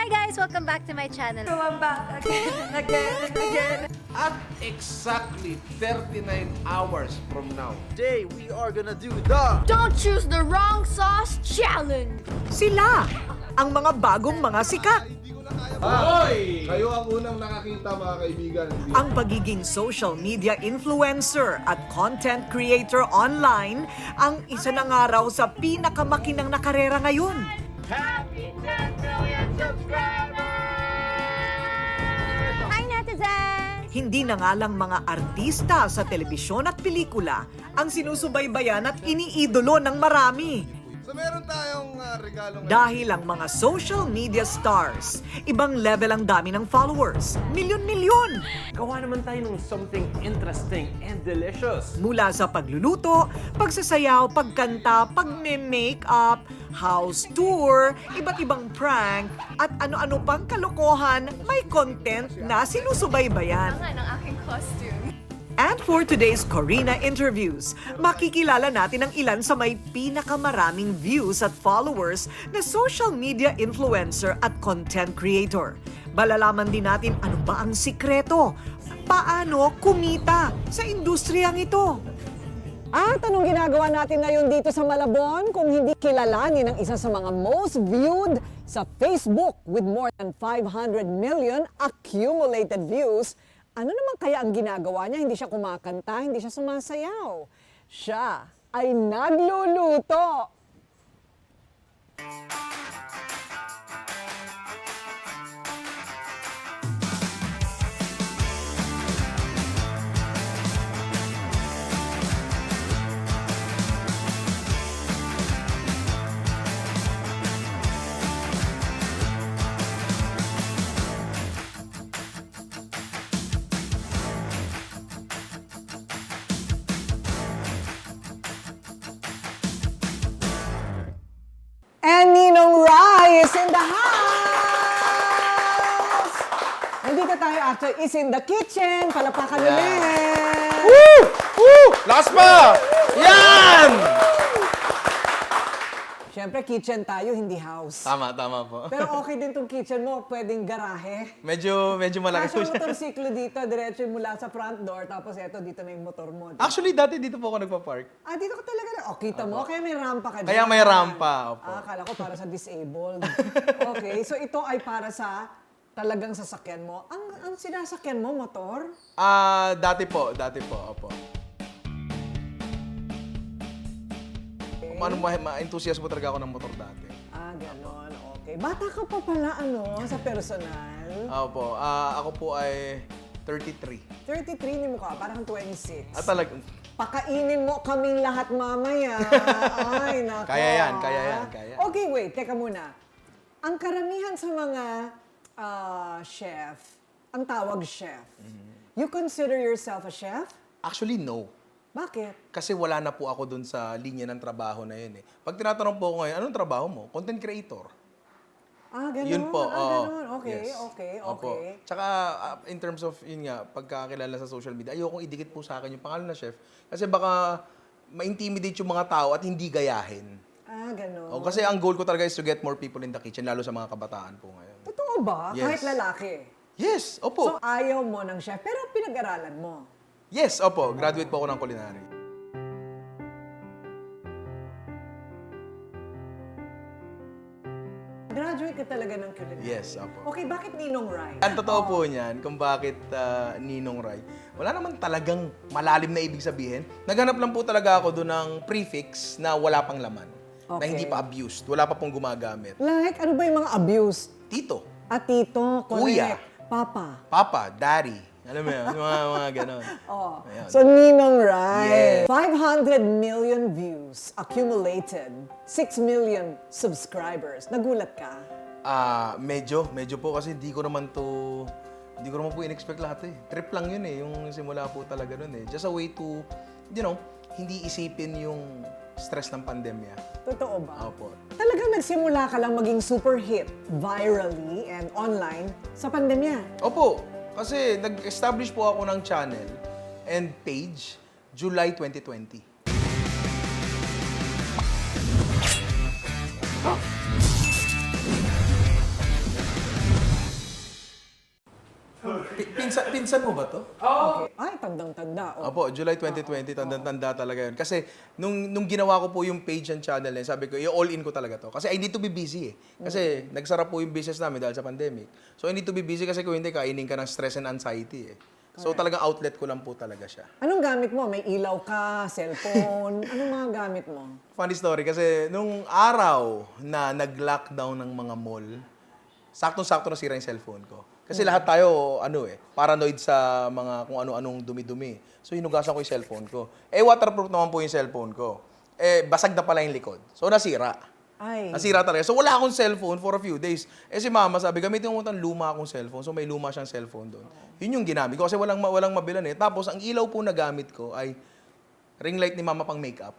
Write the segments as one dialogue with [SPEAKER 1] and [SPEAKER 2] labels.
[SPEAKER 1] Hi guys! Welcome back to my channel.
[SPEAKER 2] So I'm back again and again and again.
[SPEAKER 3] At exactly 39 hours from now,
[SPEAKER 4] Today, we are gonna do the
[SPEAKER 1] Don't choose the wrong sauce challenge!
[SPEAKER 2] Sila, ang mga bagong mga sikat.
[SPEAKER 3] kayo ang unang nakakita mga kaibigan.
[SPEAKER 2] Ang pagiging social media influencer at content creator online ang isa na nga raw sa pinakamakinang na karera ngayon.
[SPEAKER 1] Hi netizen!
[SPEAKER 2] Hindi na nga lang mga artista sa telebisyon at pelikula ang sinusubaybayan at iniidolo ng marami.
[SPEAKER 3] So meron tayong regalo ngayon.
[SPEAKER 2] Dahil ang mga social media stars, ibang level ang dami ng followers, milyon-milyon.
[SPEAKER 4] gawa naman tayo ng something interesting and delicious.
[SPEAKER 2] Mula sa pagluluto, pagsasayaw, pagkanta, pagme-makeup, house tour, iba't ibang prank, at ano-ano pang kalokohan, may content na sinusubaybayan.
[SPEAKER 1] Ang ng aking costume.
[SPEAKER 2] And for today's Corina interviews, makikilala natin ang ilan sa may pinakamaraming views at followers na social media influencer at content creator. Malalaman din natin ano ba ang sikreto, paano kumita sa industriyang ito.
[SPEAKER 5] At anong ginagawa natin ngayon dito sa Malabon kung hindi kilalanin ang isa sa mga most viewed sa Facebook with more than 500 million accumulated views? Ano naman kaya ang ginagawa niya? Hindi siya kumakanta, hindi siya sumasayaw. Siya ay nagluluto. And Ninong Rai is in the house! Nandito tayo after is in the kitchen. Palapakan ulit!
[SPEAKER 3] Lakas pa! Yan!
[SPEAKER 5] Siyempre, kitchen tayo, hindi house.
[SPEAKER 4] Tama po.
[SPEAKER 5] Pero okay din tong kitchen mo, pwedeng garahe.
[SPEAKER 4] Medyo malaki
[SPEAKER 5] Kaso
[SPEAKER 4] po siya.
[SPEAKER 5] motorsiklo dito, diretso mula sa front door, tapos eto, dito na yung motor mo.
[SPEAKER 4] Actually, dati dito po ako nagpa-park.
[SPEAKER 5] Ah, dito ka talaga na. O, kita mo, kaya may rampa ka dyan.
[SPEAKER 4] Kaya may rampa, opo.
[SPEAKER 5] Ah, akala ko para sa disabled. Okay, so ito ay para sa talagang sasakyan mo. Ang sinasakyan mo, motor?
[SPEAKER 4] Dati po, opo. Ma-enthusiasmo talaga ako ng motor dati.
[SPEAKER 5] Ah, ganon. Okay. Bata ka pa pala, sa personal.
[SPEAKER 4] Opo, ako po ay 33.
[SPEAKER 5] 33 ni mo ka, parang 26.
[SPEAKER 4] Talagang,
[SPEAKER 5] Pakainin mo kaming lahat mamaya. Ay, nako.
[SPEAKER 4] Kaya yan.
[SPEAKER 5] Okay, wait. Teka muna. Ang karamihan sa mga chef, ang tawag chef. You consider yourself a chef?
[SPEAKER 4] actually, no.
[SPEAKER 5] Bakit?
[SPEAKER 4] Kasi wala na po ako dun sa linya ng trabaho na yun eh. Pag tinatanong po ako ngayon, anong trabaho mo? Content creator.
[SPEAKER 5] Ah, ganun.
[SPEAKER 4] Yun po.
[SPEAKER 5] Ganun. Okay,
[SPEAKER 4] yes.
[SPEAKER 5] okay.
[SPEAKER 4] Opo. Tsaka, in terms of, yun nga, pagkakilala sa social media, ayokong idikit po sa akin yung pangalan na chef. Kasi baka ma-intimidate yung mga tao at hindi gayahin.
[SPEAKER 5] Ah, ganun.
[SPEAKER 4] Kasi ang goal ko talaga is to get more people in the kitchen, lalo sa mga kabataan po ngayon.
[SPEAKER 5] Totoo ba?
[SPEAKER 4] Yes.
[SPEAKER 5] Kahit lalaki?
[SPEAKER 4] Yes, opo.
[SPEAKER 5] So, ayaw mo ng chef, pero pinag-aralan mo.
[SPEAKER 4] Yes, opo. Graduate po ako ng culinary.
[SPEAKER 5] Graduate ka talaga ng culinary.
[SPEAKER 4] Yes, opo.
[SPEAKER 5] Okay, bakit Ninong Rai?
[SPEAKER 4] Ang totoo po niyan, kung bakit Ninong Rai, wala naman talagang malalim na ibig sabihin. Naghanap lang po talaga ako doon ng prefix na wala pang laman. Na
[SPEAKER 5] Okay.
[SPEAKER 4] hindi pa abused. Wala pa pong gumagamit.
[SPEAKER 5] Like, ano ba yung mga abuse?
[SPEAKER 4] Tito,
[SPEAKER 5] Tito,
[SPEAKER 4] Kuya.
[SPEAKER 5] connect, papa.
[SPEAKER 4] Papa, Daddy. Alam mo yun, mga ganon.
[SPEAKER 5] Oh.
[SPEAKER 4] Ayan.
[SPEAKER 5] So, Ninong Rai.
[SPEAKER 4] Yes.
[SPEAKER 5] 500 million views accumulated. 6 million subscribers. Nagulat ka?
[SPEAKER 4] Medyo po kasi hindi ko naman po in-expect lahat eh. Trip lang yun eh, yung simula po talaga nun eh. Just a way to, hindi isipin yung stress ng pandemya.
[SPEAKER 5] Totoo ba?
[SPEAKER 4] Opo.
[SPEAKER 5] Talagang nagsimula ka lang maging super hit virally and online sa pandemya.
[SPEAKER 4] Opo, kasi nag-establish po ako ng channel and page July 2020. pinsan mo ba to?
[SPEAKER 5] Okay. Ay, tandang-tanda. Oh.
[SPEAKER 4] Opo, July 2020, tanda-tanda talaga yun. Kasi nung ginawa ko po yung page and channel na yun, sabi ko, i-all in ko talaga to. Kasi I need to be busy eh. Kasi nagsara po yung business namin dahil sa pandemic. So I need to be busy kasi kung hindi, kainin ka ng stress and anxiety eh. So talagang outlet ko lang po talaga siya.
[SPEAKER 5] Anong gamit mo? May ilaw ka, cellphone? Anong mga gamit mo?
[SPEAKER 4] Funny story kasi nung araw na nag-lockdown ng mga mall, saktong-sakto nasira yung cellphone ko. Kasi lahat tayo, paranoid sa mga kung ano-anong dumi-dumi. So hinugasan ko yung cellphone ko. Waterproof naman po yung cellphone ko. Basag na pala yung likod. So nasira.
[SPEAKER 5] Ay.
[SPEAKER 4] Nasira talaga. So wala akong cellphone for a few days. Si mama sabi, gamitin mo itong luma akong cellphone. So may luma siyang cellphone doon. Yun yung ginamit ko kasi walang mabilan eh. Tapos ang ilaw po na gamit ko ay ring light ni mama pang makeup.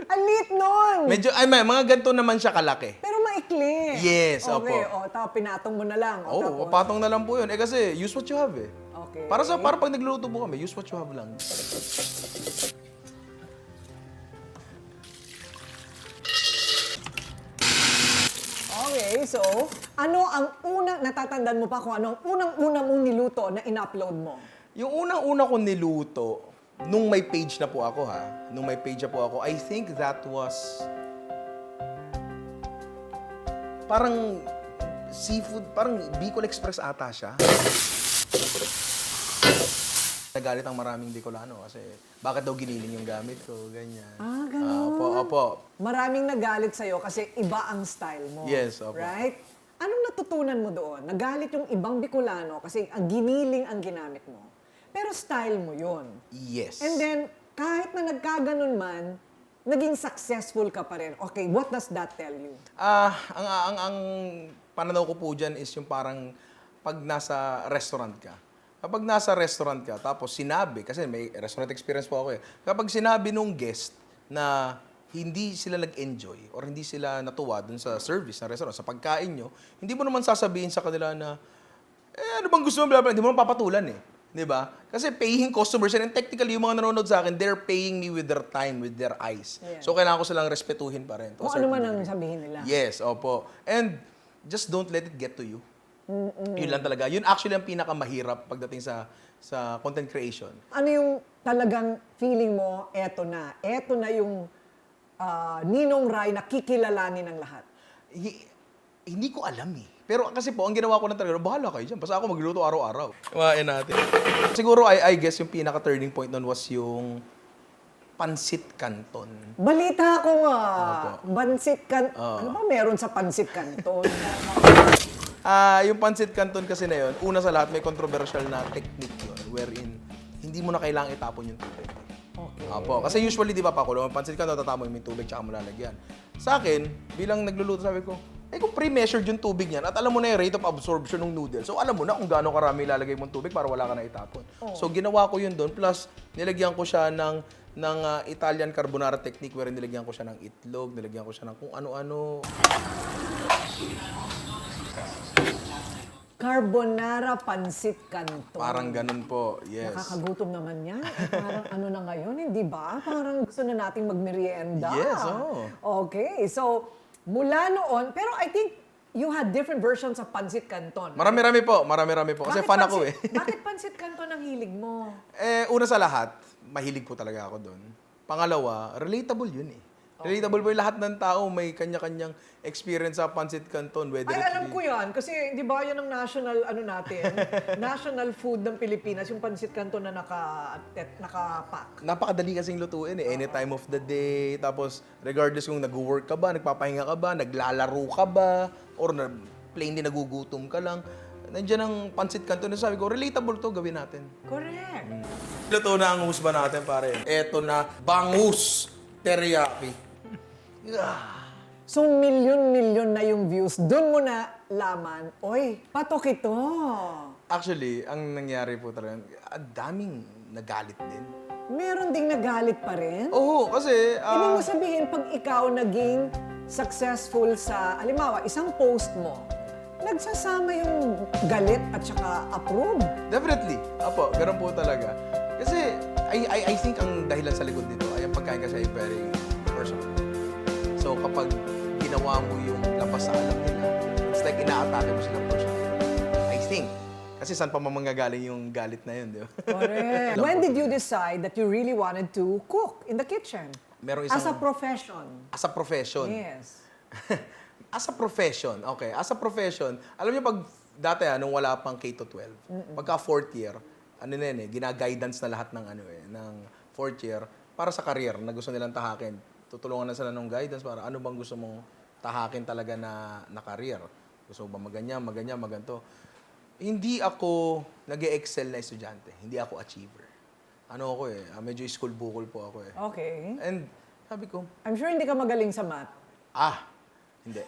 [SPEAKER 5] Ang liit nun!
[SPEAKER 4] Medyo, mga ganito naman siya kalaki.
[SPEAKER 5] Pero maikli.
[SPEAKER 4] Yes,
[SPEAKER 5] okay,
[SPEAKER 4] opo.
[SPEAKER 5] tapos pinatong mo na lang.
[SPEAKER 4] Oo,
[SPEAKER 5] tapos,
[SPEAKER 4] patong na lang po yun. Kasi use what you have eh.
[SPEAKER 5] Okay.
[SPEAKER 4] Para pag nagluluto po kami, use what you have lang.
[SPEAKER 5] Okay, so, ano ang natatandaan mo pa kung ano ang unang-una mong niluto na in-upload mo?
[SPEAKER 4] Yung unang-una ko niluto, nung may page na po ako nung may page na po ako, I think that was parang seafood, parang Bicol Express ata siya. Nagalit ang maraming Bicolano kasi bakit daw giniling yung gamit ko, ganyan.
[SPEAKER 5] Ganun.
[SPEAKER 4] Opo.
[SPEAKER 5] Maraming nagalit sa'yo kasi iba ang style mo.
[SPEAKER 4] Yes, opo.
[SPEAKER 5] Right? Anong natutunan mo doon? Nagalit yung ibang Bicolano kasi ang giniling ang ginamit mo. Pero style mo yun.
[SPEAKER 4] Yes.
[SPEAKER 5] And then, kahit na nagkaganon man, naging successful ka pa rin. Okay, what does that tell you?
[SPEAKER 4] Ang pananaw ko po dyan is yung parang pag nasa restaurant ka. Kapag nasa restaurant ka, tapos sinabi, kasi may restaurant experience po ako eh. Kapag sinabi nung guest na hindi sila nag-enjoy or hindi sila natuwa dun sa service ng restaurant, sa pagkain nyo, hindi mo naman sasabihin sa kanila na, ano bang gusto mo, bla bla, hindi mo naman papatulan eh. Di ba? Kasi paying customers, and technically yung mga nanonood sa akin, they're paying me with their time, with their eyes.
[SPEAKER 5] Yeah.
[SPEAKER 4] So kailangan ko silang respetuhin pa rin.
[SPEAKER 5] Kung ano man ang sabihin nila.
[SPEAKER 4] Yes, opo. And just don't let it get to you. Yun lang talaga. Yun actually ang pinakamahirap pagdating sa content creation.
[SPEAKER 5] Ano yung talagang feeling mo, eto na yung Ninong Ry na kikilalanin ng lahat?
[SPEAKER 4] Hindi ko alam eh. Pero kasi po, ang ginawa ko lang talaga, bahala kayo dyan. Basta ako magluluto araw-araw. Kumain natin. Siguro, I guess, yung pinaka-turning point nun was yung Pansit Canton.
[SPEAKER 5] Balita ko nga.
[SPEAKER 4] Opo.
[SPEAKER 5] Pansit Canton. Ano ba meron sa Pansit Canton?
[SPEAKER 4] Yung Pansit Canton kasi na yun, una sa lahat, may controversial na technique yun, wherein hindi mo na kailangang itapon yung tubig.
[SPEAKER 5] Okay.
[SPEAKER 4] Apo. Kasi usually, di ba, pakulo, ang Pansit Canton, tatapon yung tubig tsaka mo lalagyan. Sa akin, bilang nagluluto, sabi ko, kung pre-measured yung tubig niyan at alam mo na yung rate of absorption ng noodle, so alam mo na kung gaano karami ilalagay mong tubig para wala ka na itapon. So ginawa ko yun doon, plus nilagyan ko siya ng Italian carbonara technique wherein nilagyan ko siya ng itlog, nilagyan ko siya ng kung ano-ano.
[SPEAKER 5] Carbonara Pansit Canton.
[SPEAKER 4] Parang ganun po, yes.
[SPEAKER 5] Nakakagutom naman yan. Parang ano na ngayon, hindi ba? Parang gusto na nating magmerienda.
[SPEAKER 4] Yes, oo.
[SPEAKER 5] Okay, so mula noon, pero I think you had different versions of Pansit Canton.
[SPEAKER 4] Marami-rami po. Kasi fan ako eh.
[SPEAKER 5] Bakit Pansit Canton ang hilig mo?
[SPEAKER 4] Una sa lahat, mahilig po talaga ako doon. Pangalawa, relatable yun eh. Relatable po yung lahat ng tao, may kanya-kanyang experience sa Pansit Canton. Whether
[SPEAKER 5] Ay,
[SPEAKER 4] it
[SPEAKER 5] alam
[SPEAKER 4] be-
[SPEAKER 5] ko yan. Kasi, di ba, yan ang national, national food ng Pilipinas, yung Pansit Canton na nakapack.
[SPEAKER 4] Napakadali kasing lutuin eh. Any time of the day. Tapos, regardless kung nag-work ka ba, nagpapahinga ka ba, naglalaro ka ba, or plainly nagugutom ka lang. Nandiyan ang Pansit Canton na sabi ko, relatable to, gawin natin.
[SPEAKER 5] Correct.
[SPEAKER 4] Luto na ang husba natin, pare. Eto na, bangus teriyaki.
[SPEAKER 5] So, milyon-milyon na yung views. Doon mo na laman, oy, patok ito.
[SPEAKER 4] Actually, ang nangyari po talaga, ang daming nagalit din.
[SPEAKER 5] Meron ding nagalit pa rin.
[SPEAKER 4] Oo, kasi...
[SPEAKER 5] Ibig mo sabihin, pag ikaw naging successful sa, halimbawa, isang post mo, nagsasama yung galit at saka approve.
[SPEAKER 4] Definitely. Apo, ganun po talaga. Kasi, I think ang dahilan sa likod nito ay ang pagkain kasi ay very personal. So, kapag ginawa mo yung labas sa alam nila, it's like ina-atake mo silang personal. I think. Kasi saan pa manggagaling yung galit na yun, di ba?
[SPEAKER 5] Correct. When did you decide that you really wanted to cook in the kitchen?
[SPEAKER 4] Merong
[SPEAKER 5] As a
[SPEAKER 4] isang-
[SPEAKER 5] profession.
[SPEAKER 4] As a profession.
[SPEAKER 5] Yes.
[SPEAKER 4] As a profession, okay. As a profession, alam niyo pag dati nung wala pang K-12, pagka fourth year, ano na yun gina-guidance na lahat ng ng fourth year para sa career na gusto nilang tahakin. Tutulungan na sila ng guidance para ano bang gusto mong tahakin talaga na career. Gusto mo ba maganyan, maganto. Hindi ako nag-excel na estudyante. Hindi ako achiever. Ano ako medyo school bukol po ako
[SPEAKER 5] Okay.
[SPEAKER 4] And sabi ko,
[SPEAKER 5] I'm sure hindi ka magaling sa math.
[SPEAKER 4] hindi.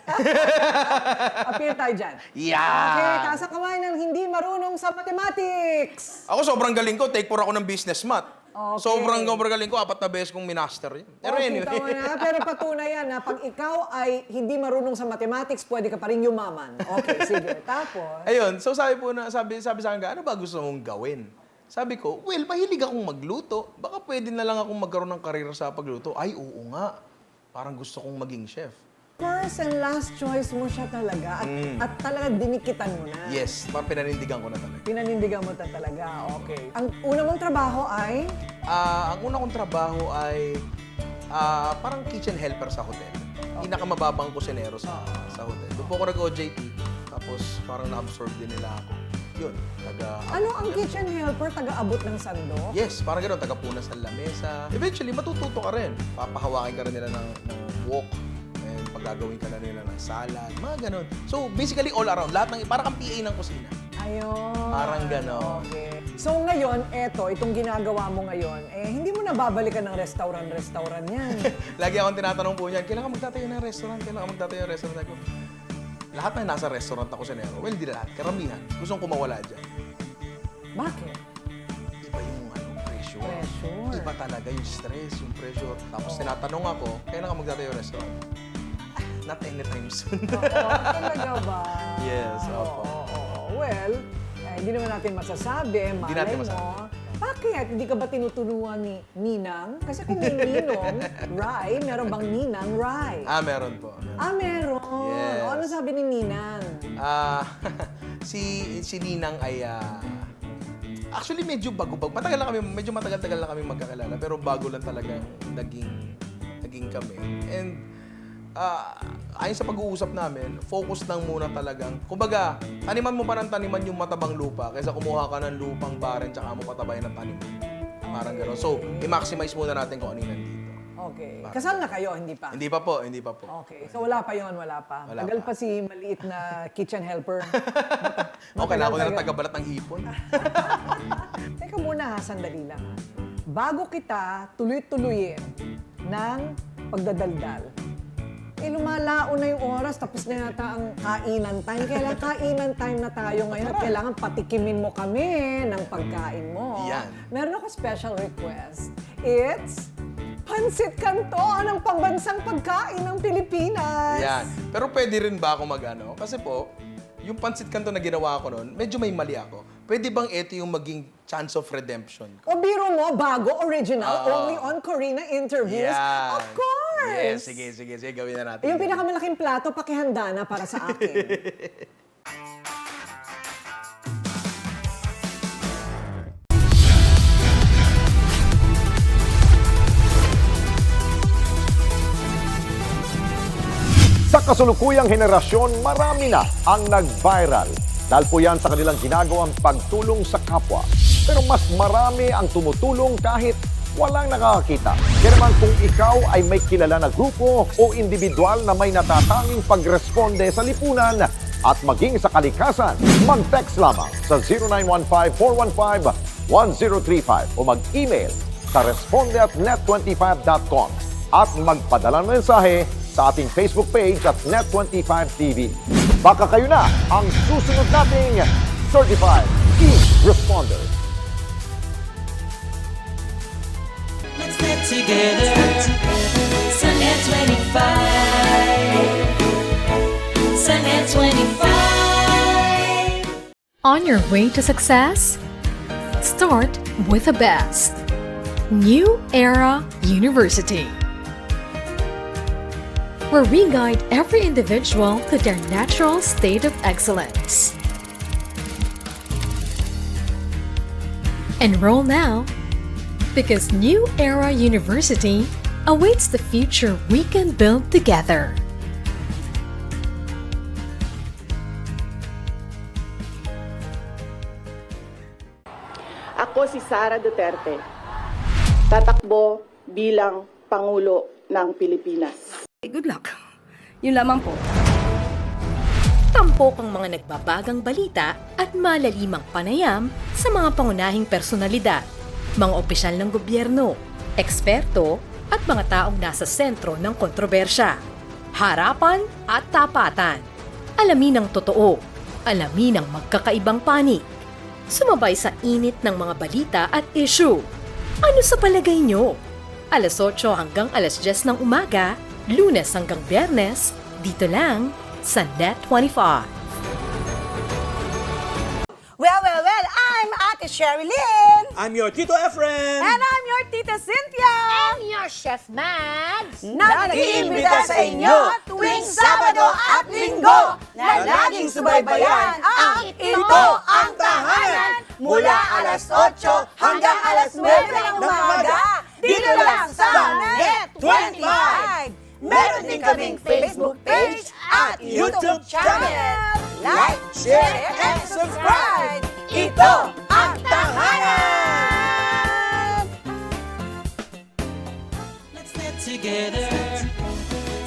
[SPEAKER 5] Appear tayo dyan.
[SPEAKER 4] Yeah!
[SPEAKER 5] Okay, taas ang kamay ng hindi marunong sa mathematics.
[SPEAKER 4] Ako sobrang galing ko, take 4 ako ng business math.
[SPEAKER 5] Okay.
[SPEAKER 4] Sobrang galing ko, 4 na beses kong minaster yun. Pero
[SPEAKER 5] Kita mo
[SPEAKER 4] anyway.
[SPEAKER 5] na, pero patunay yan na pag ikaw ay hindi marunong sa mathematics, pwede ka pa rin yumaman. Okay, sige. Tapos,
[SPEAKER 4] Ayun, so sabi sa akin, ano ba gusto mong gawin? Sabi ko, well, mahilig akong magluto. Baka pwede na lang akong magkaroon ng karir sa pagluto. Ay, oo nga. Parang gusto kong maging chef.
[SPEAKER 5] first and last choice mo siya talaga at talaga dinikitan mo na.
[SPEAKER 4] Yes, parang pinanindigan ko na talaga.
[SPEAKER 5] Pinanindigan mo na talaga, okay. Ang una mong trabaho ay?
[SPEAKER 4] Ang una kong trabaho ay parang kitchen helper sa hotel. Pinakamababang kusinero sa hotel. Doon po ako nag-OJT, tapos parang na-absorb din nila ako. Yun,
[SPEAKER 5] Ano ang kitchen helper? Taga-abot ng sandok?
[SPEAKER 4] Yes, parang gano'n, taga-punas ng lamesa. Eventually, matututo ka rin. Papahawakin ka rin nila ng wok. And paggagawin ka na nila ng salad. Mga gano'n. So, basically, all around. Lahat ng, parang kang PA ng kusina.
[SPEAKER 5] Ayun.
[SPEAKER 4] Parang gano'n.
[SPEAKER 5] Okay. So ngayon, itong ginagawa mo ngayon, hindi mo na babalikan ng restaurant yan.
[SPEAKER 4] Lagi akong tinatanong po niyan, kailan ka magtatayo ng restaurant? Kailan ka magtatayo ng restaurant? Ako, lahat na nasa restaurant ako sa Nero. Well, hindi lahat. Karamihan. Gustong kumawala dyan.
[SPEAKER 5] Bakit?
[SPEAKER 4] Iba yung pressure.
[SPEAKER 5] Pressure.
[SPEAKER 4] Iba talaga yung stress, yung pressure. Tapos tinatanong ako, kailan ka magtatayo ng restaurant? Not anytime soon.
[SPEAKER 5] Talaga ba?
[SPEAKER 4] Yes, opo.
[SPEAKER 5] Well, hindi naman natin masasabi, malay
[SPEAKER 4] natin
[SPEAKER 5] mo.
[SPEAKER 4] masasabi.
[SPEAKER 5] Bakit? Hindi ka ba tinutulungan ni Ninang? Kasi kung may Ninong, Rai, meron bang Ninang, Rai?
[SPEAKER 4] Meron po.
[SPEAKER 5] Meron.
[SPEAKER 4] Yes.
[SPEAKER 5] O, ano sabi ni Ninang?
[SPEAKER 4] Si Ninang ay actually medyo bago-bago. Medyo matagal-tagal na kami magkakilala, pero bago lang talaga naging kami. And ayon sa pag-uusap namin, focus lang muna talagang, kumbaga, taniman mo pa ng taniman yung matabang lupa kaysa kumuha ka ng lupang baren tsaka mo patabayan ng taniman. Parang gano'n. So, i-maximize muna natin kung ano yung nandito.
[SPEAKER 5] Okay. Kasal na kayo, hindi pa?
[SPEAKER 4] Hindi pa po.
[SPEAKER 5] Okay. So wala pa yon, wala pa.
[SPEAKER 4] Wala
[SPEAKER 5] Tagal
[SPEAKER 4] pa.
[SPEAKER 5] pa si maliit na kitchen helper.
[SPEAKER 4] Okay na ako na tagabalat ng hipon.
[SPEAKER 5] Teka muna ha, sandali lang. Bago kita tuloy-tuloyin ng pagdadaldal, lumalao na yung oras, tapos na yata ang kainan time. Kailangan kainan time na tayo ngayon at kailangan patikimin mo kami ng pagkain mo.
[SPEAKER 4] Yan.
[SPEAKER 5] Meron ako special request. It's Pansit Canton, ang pambansang pagkain ng Pilipinas.
[SPEAKER 4] Yan. Pero pwede rin ba ako mag-ano? Kasi po, yung pansit canton na ginawa ko noon, medyo may mali ako. Pwede bang ito yung maging chance of redemption?
[SPEAKER 5] O biro mo, bago, original, only on Corina Interviews.
[SPEAKER 4] Yan.
[SPEAKER 5] Of course!
[SPEAKER 4] Yes, sige, gawin na natin.
[SPEAKER 5] Yung pinakamalaking plato, pakihanda na para sa akin.
[SPEAKER 6] Sa kasulukuyang henerasyon, marami na ang nag-viral. Dahil po yan sa kanilang ginagawang pagtulong sa kapwa. Pero mas marami ang tumutulong kahit walang nakakakita. Kaya naman kung ikaw ay may kilala na grupo o individual na may natatanging pagresponde sa lipunan at maging sa kalikasan, mag-text lamang sa 0915-415-1035 o mag-email sa responde@net25.com at magpadala ng mensahe sa ating Facebook page at Net25TV. Baka kayo na ang susunod nating Certified E-Responder.
[SPEAKER 7] Let's get together. Sunnet 25. Sunnet 25.
[SPEAKER 8] On your way to success? Start with the best. New Era University, where we guide every individual to their natural state of excellence. Enroll now because New Era University awaits the future we can build together.
[SPEAKER 9] Ako si Sara Duterte. Tatakbo bilang Pangulo ng Pilipinas.
[SPEAKER 10] Good luck. Yun lamang po.
[SPEAKER 11] Tampok ang mga nagbabagang balita at malalimang panayam sa mga pangunahing personalidad, mga opisyal ng gobyerno, eksperto at mga taong nasa sentro ng kontrobersya. Harapan at tapatan. Alamin ang totoo. Alamin ang magkakaibang panig. Sumabay sa init ng mga balita at issue. Ano sa palagay nyo? Alas 8 hanggang alas 10 ng umaga, Lunes hanggang Biyernes, dito lang sa Net 25.
[SPEAKER 10] Well, I'm Ate Sherilyn.
[SPEAKER 12] I'm your Tito Efren.
[SPEAKER 10] And I'm your Tita Cynthia.
[SPEAKER 1] And your Chef Mads.
[SPEAKER 10] Na nag-iimbita sa inyo tuwing Sabado at Linggo na laging subaybayan ang Ito ang Tahanan mula alas 8 hanggang alas 9 ng umaga dito lang sa Net 25. Meron din kaming Facebook page at YouTube channel. Like, share, and subscribe. Ito ang Tahanan!
[SPEAKER 7] Let's get together.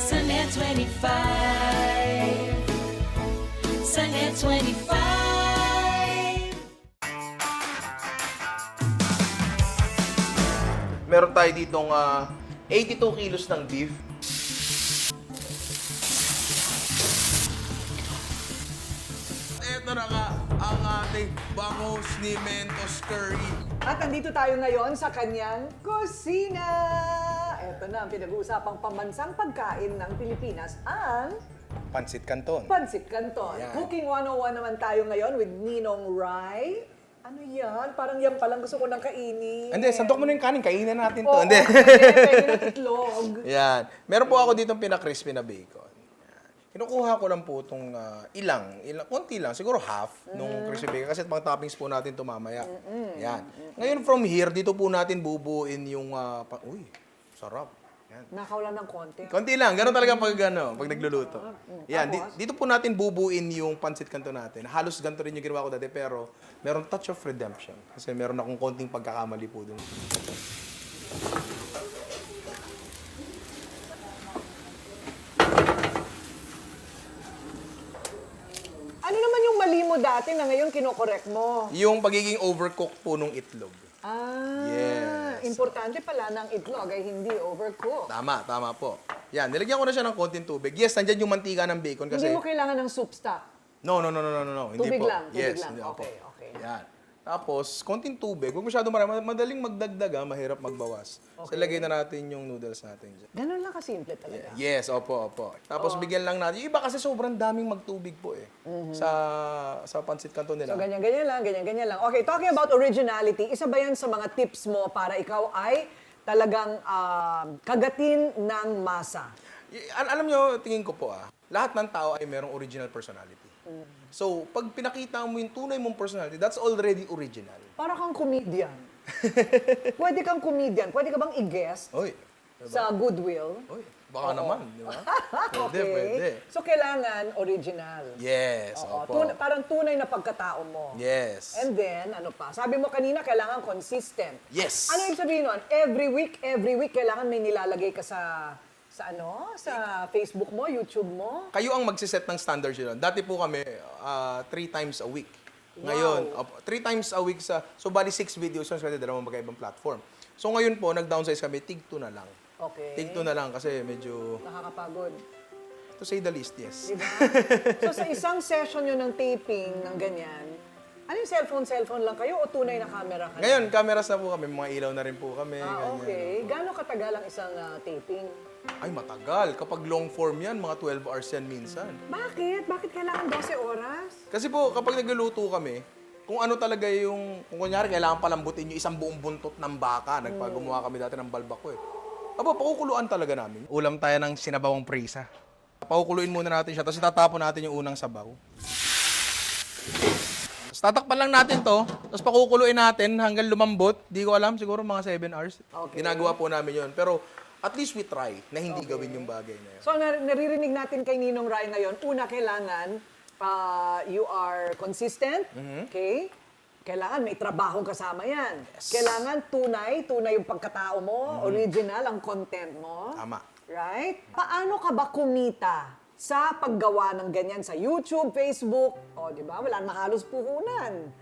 [SPEAKER 7] Sa Net 25. Sa Net 25.
[SPEAKER 4] Meron tayo ditong 82 kilos ng beef.
[SPEAKER 3] Ito na nga ang ating bangos ni Mentos Curry.
[SPEAKER 5] At nandito tayo ngayon sa kanyang kusina. Ito na ang pinag-uusapang pambansang pagkain ng Pilipinas, ang
[SPEAKER 4] Pansit Canton.
[SPEAKER 5] Pansit Canton.
[SPEAKER 4] Yan.
[SPEAKER 5] Cooking 101 naman tayo ngayon with Ninong Rai. Ano yan? Parang yan palang gusto ko nang kainin.
[SPEAKER 4] Hindi, sandok mo na yung kanin. Kainin natin to.
[SPEAKER 5] Oo,
[SPEAKER 4] Hindi.
[SPEAKER 5] pwede na itlog.
[SPEAKER 4] Yan. Meron po ako ditong pina-crispy na bacon. Yan. Kinukuha ko lang po itong ilang, konti lang, siguro half nung crispy bacon kasi mga toppings po natin ito mamaya. Yan. Ngayon from here, dito po natin bubuin yung, uy, sarap. Yan.
[SPEAKER 5] Nakaw lang ng konti.
[SPEAKER 4] Konti lang, gano'n talaga pag nagluluto. Yan, dito po natin bubuin yung Pansit Canton natin. Halos ganito rin yung ginawa ko dati, pero meron touch of redemption. Kasi meron akong konting pagkakamali po dun.
[SPEAKER 5] Ano naman yung mali mo dati na ngayon kinokorek mo?
[SPEAKER 4] Yung pagiging overcooked po nung itlog.
[SPEAKER 5] Yes. Importante pala ng itlog ay hindi overcooked.
[SPEAKER 4] Tama po. Yan, nilagyan ko na siya ng konting tubig. Yes, nandyan yung mantika ng bacon kasi...
[SPEAKER 5] Hindi mo kailangan ng soup stock.
[SPEAKER 4] No. Hindi
[SPEAKER 5] Tubig
[SPEAKER 4] po.
[SPEAKER 5] lang, tubig
[SPEAKER 4] Yes,
[SPEAKER 5] lang.
[SPEAKER 4] hindi po.
[SPEAKER 5] Okay.
[SPEAKER 4] Yan. Tapos, konting tubig. Huwag masyado marami. Madaling magdagdag, mahirap magbawas. So, ilagay na natin yung noodles natin dyan.
[SPEAKER 5] Ganun lang kasimple talaga.
[SPEAKER 4] Yes, opo. Tapos, bigyan lang natin. Yung iba kasi sobrang daming magtubig po eh. Sa Pansit Canton nila.
[SPEAKER 5] So, ganyan lang. Okay, talking about originality, isa ba yan sa mga tips mo para ikaw ay talagang kagatin ng masa?
[SPEAKER 4] Alam nyo, tingin ko po lahat ng tao ay merong original personality. So, pag pinakita mo yung tunay mong personality, that's already original.
[SPEAKER 5] Para kang comedian. Pwede kang comedian. Pwede ka bang i-guest
[SPEAKER 4] Oy,
[SPEAKER 5] sa Goodwill?
[SPEAKER 4] Oy, baka naman, di ba?
[SPEAKER 5] Okay.
[SPEAKER 4] Pwede.
[SPEAKER 5] So, kailangan original.
[SPEAKER 4] Yes,
[SPEAKER 5] Oo,
[SPEAKER 4] opo.
[SPEAKER 5] parang tunay na pagkatao mo.
[SPEAKER 4] Yes.
[SPEAKER 5] And then, ano pa? Sabi mo kanina, kailangan consistent.
[SPEAKER 4] Yes.
[SPEAKER 5] Ano yung sabihin nun? Every week, kailangan may nilalagay ka sa Facebook mo, YouTube mo.
[SPEAKER 4] Kayo ang magsiset ng standards yun. Dati po kami, 3 times a week. Ngayon, 3 times a week so bali 6 videos yun kasi dalawang magkaibang platform. So ngayon po, nag-downsize kami, tig 2 na lang.
[SPEAKER 5] Okay.
[SPEAKER 4] Tig 2 na lang kasi medyo,
[SPEAKER 5] Nakakapagod.
[SPEAKER 4] to say the least, yes.
[SPEAKER 5] Diba? So sa isang session yun ng taping, ng ganyan, ano yung cellphone lang kayo o tunay na camera kayo?
[SPEAKER 4] Ngayon, cameras na po kami, mga ilaw na rin po kami. ganyan.
[SPEAKER 5] Okay. Gaano katagal ang isang taping?
[SPEAKER 4] Ay, matagal. Kapag long form yan, mga 12 hours yan minsan.
[SPEAKER 5] Bakit? Bakit kailangan 12 oras?
[SPEAKER 4] Kasi po, kapag nagluluto kami, kung ano talaga yung, kung kunyari, kailangan palambutin yung isang buong buntot ng baka. Nagpagawa kami dati ng balbako eh. Aba, pakukuluan talaga namin. Ulam tayo ng sinabawang presa. Pakukuluin muna natin siya, tapos itatapon natin yung unang sabaw. Tatakpan lang natin to, tapos pakukuluin natin hanggang lumambot. Di ko alam, siguro mga 7 hours.
[SPEAKER 5] Okay.
[SPEAKER 4] Ginagawa po namin yun. Pero at least we try na hindi gawin yung bagay na yun.
[SPEAKER 5] So, naririnig natin kay Ninong Rai ngayon, una, kailangan you are consistent, okay? Kailangan may trabaho kasama yan. Kailangan tunay yung pagkatao mo, original ang content mo.
[SPEAKER 4] Tama.
[SPEAKER 5] Right? Paano ka ba kumita sa paggawa ng ganyan sa YouTube, Facebook? O, di ba? Wala namang halos puhunan.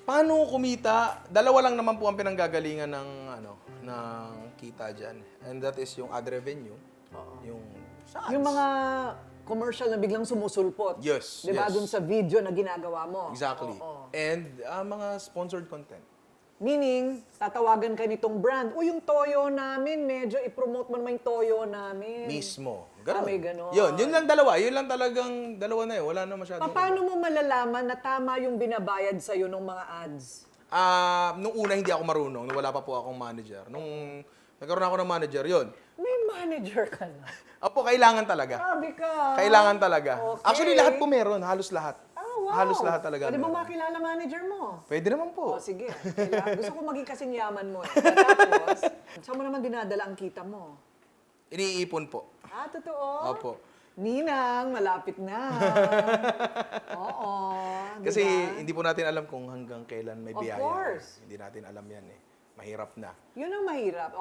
[SPEAKER 4] Paano kumita? Dalawa lang naman po ang pinanggagalingan ng kita dyan. And that is yung ad revenue. Yung sa ads.
[SPEAKER 5] Yung mga commercial na biglang sumusulpot.
[SPEAKER 4] Yes,
[SPEAKER 5] Di ba?
[SPEAKER 4] yes.
[SPEAKER 5] Dun sa video na ginagawa mo.
[SPEAKER 4] Exactly.
[SPEAKER 5] Oo.
[SPEAKER 4] And mga sponsored content.
[SPEAKER 5] Meaning, tatawagan ka nitong brand, yung toyo namin, medyo i-promote mo naman yung toyo namin.
[SPEAKER 4] Mismo. Ganun.
[SPEAKER 5] May ganon.
[SPEAKER 4] Yun lang dalawa. Yun lang talagang dalawa na yun. Wala na masyadong...
[SPEAKER 5] Paano mo malalaman na tama yung binabayad sa'yo ng mga ads?
[SPEAKER 4] Nung una hindi ako marunong, nung wala pa po akong manager. Nung nagkaroon ako ng manager, yun.
[SPEAKER 5] May manager ka na.
[SPEAKER 4] Opo, kailangan talaga.
[SPEAKER 5] Sabi ka.
[SPEAKER 4] Kailangan talaga.
[SPEAKER 5] Okay.
[SPEAKER 4] Actually, lahat po meron. Halos lahat.
[SPEAKER 5] Wow.
[SPEAKER 4] Halos lahat talaga.
[SPEAKER 5] Pwede ba
[SPEAKER 4] meron.
[SPEAKER 5] makilala manager mo?
[SPEAKER 4] Pwede naman po.
[SPEAKER 5] O, sige. Gusto ko maging kasing yaman mo. Tapos, saan mo naman dinadala ang kita mo?
[SPEAKER 4] Iniipon po.
[SPEAKER 5] Totoo?
[SPEAKER 4] Opo.
[SPEAKER 5] Ninang, malapit na. Oo.
[SPEAKER 4] Kasi
[SPEAKER 5] diba?
[SPEAKER 4] hindi po natin alam kung hanggang kailan may
[SPEAKER 5] Of
[SPEAKER 4] biyaya.
[SPEAKER 5] course.
[SPEAKER 4] Hindi natin alam yan eh. Mahirap na.
[SPEAKER 5] Yun ang mahirap.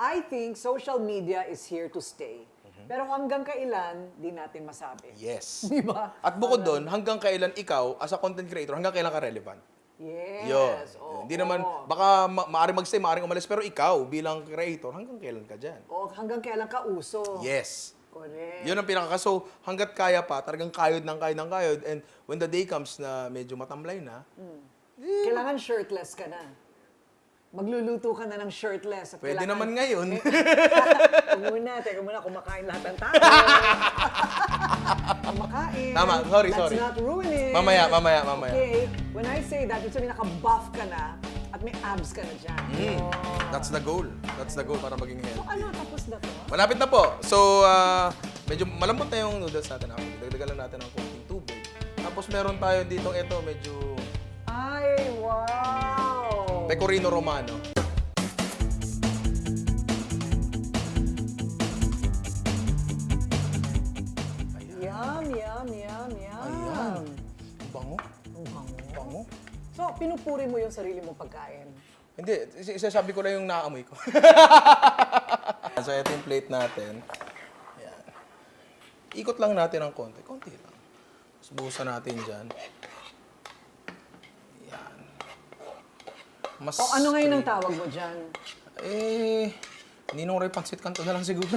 [SPEAKER 5] I think social media is here to stay. Pero hanggang kailan, di natin masabi.
[SPEAKER 4] Yes.
[SPEAKER 5] Di ba?
[SPEAKER 4] At bukod doon, hanggang kailan ikaw, as a content creator, hanggang kailan ka relevant?
[SPEAKER 5] Yes.
[SPEAKER 4] Yun.
[SPEAKER 5] Oo.
[SPEAKER 4] Hindi naman, baka maaaring mag-stay, maaaring umalis, pero ikaw, bilang creator, hanggang kailan ka dyan?
[SPEAKER 5] O hanggang kailan ka uso.
[SPEAKER 4] Yes.
[SPEAKER 5] Correct.
[SPEAKER 4] Yun ang pinakakaso, hanggat kaya pa, talagang kayod ng kayod. And when the day comes na medyo matamlay na,
[SPEAKER 5] Kailangan shirtless ka na. Magluluto ka na ng shirtless. At
[SPEAKER 4] pwede
[SPEAKER 5] kailangan-
[SPEAKER 4] naman ngayon.
[SPEAKER 5] Teka muna, kumakain lahat ng tao. Kumakain.
[SPEAKER 4] Tama, sorry.
[SPEAKER 5] Let's not ruin it.
[SPEAKER 4] Mamaya.
[SPEAKER 5] Okay, when I say that, ibig sabihin naka-buff ka na at may abs ka na dyan.
[SPEAKER 4] That's the goal. That's the goal para maging healthy.
[SPEAKER 5] Ano, tapos na to?
[SPEAKER 4] Malapit na po. So, medyo malambot na yung noodles natin. Dagdagan lang natin ng konting tubig. Tapos meron tayo dito, medyo
[SPEAKER 5] Ay, wow!
[SPEAKER 4] pecorino romano.
[SPEAKER 5] Yum, yum, yum, yum.
[SPEAKER 4] Ayan. Ang bango.
[SPEAKER 5] Ang bango.
[SPEAKER 4] Bango.
[SPEAKER 5] So, pinupuri mo yung sarili mong pagkain.
[SPEAKER 4] Hindi, isasabi ko lang yung naamoy ko. So, ito yung plate natin. Ayan. Ikot lang natin ng konti. Konti lang. Tapos buhusan natin dyan. Ayan. Mas
[SPEAKER 5] O, ano ngayon ang tawag mo dyan?
[SPEAKER 4] Ninong Ray Pansit Canton na lang siguro.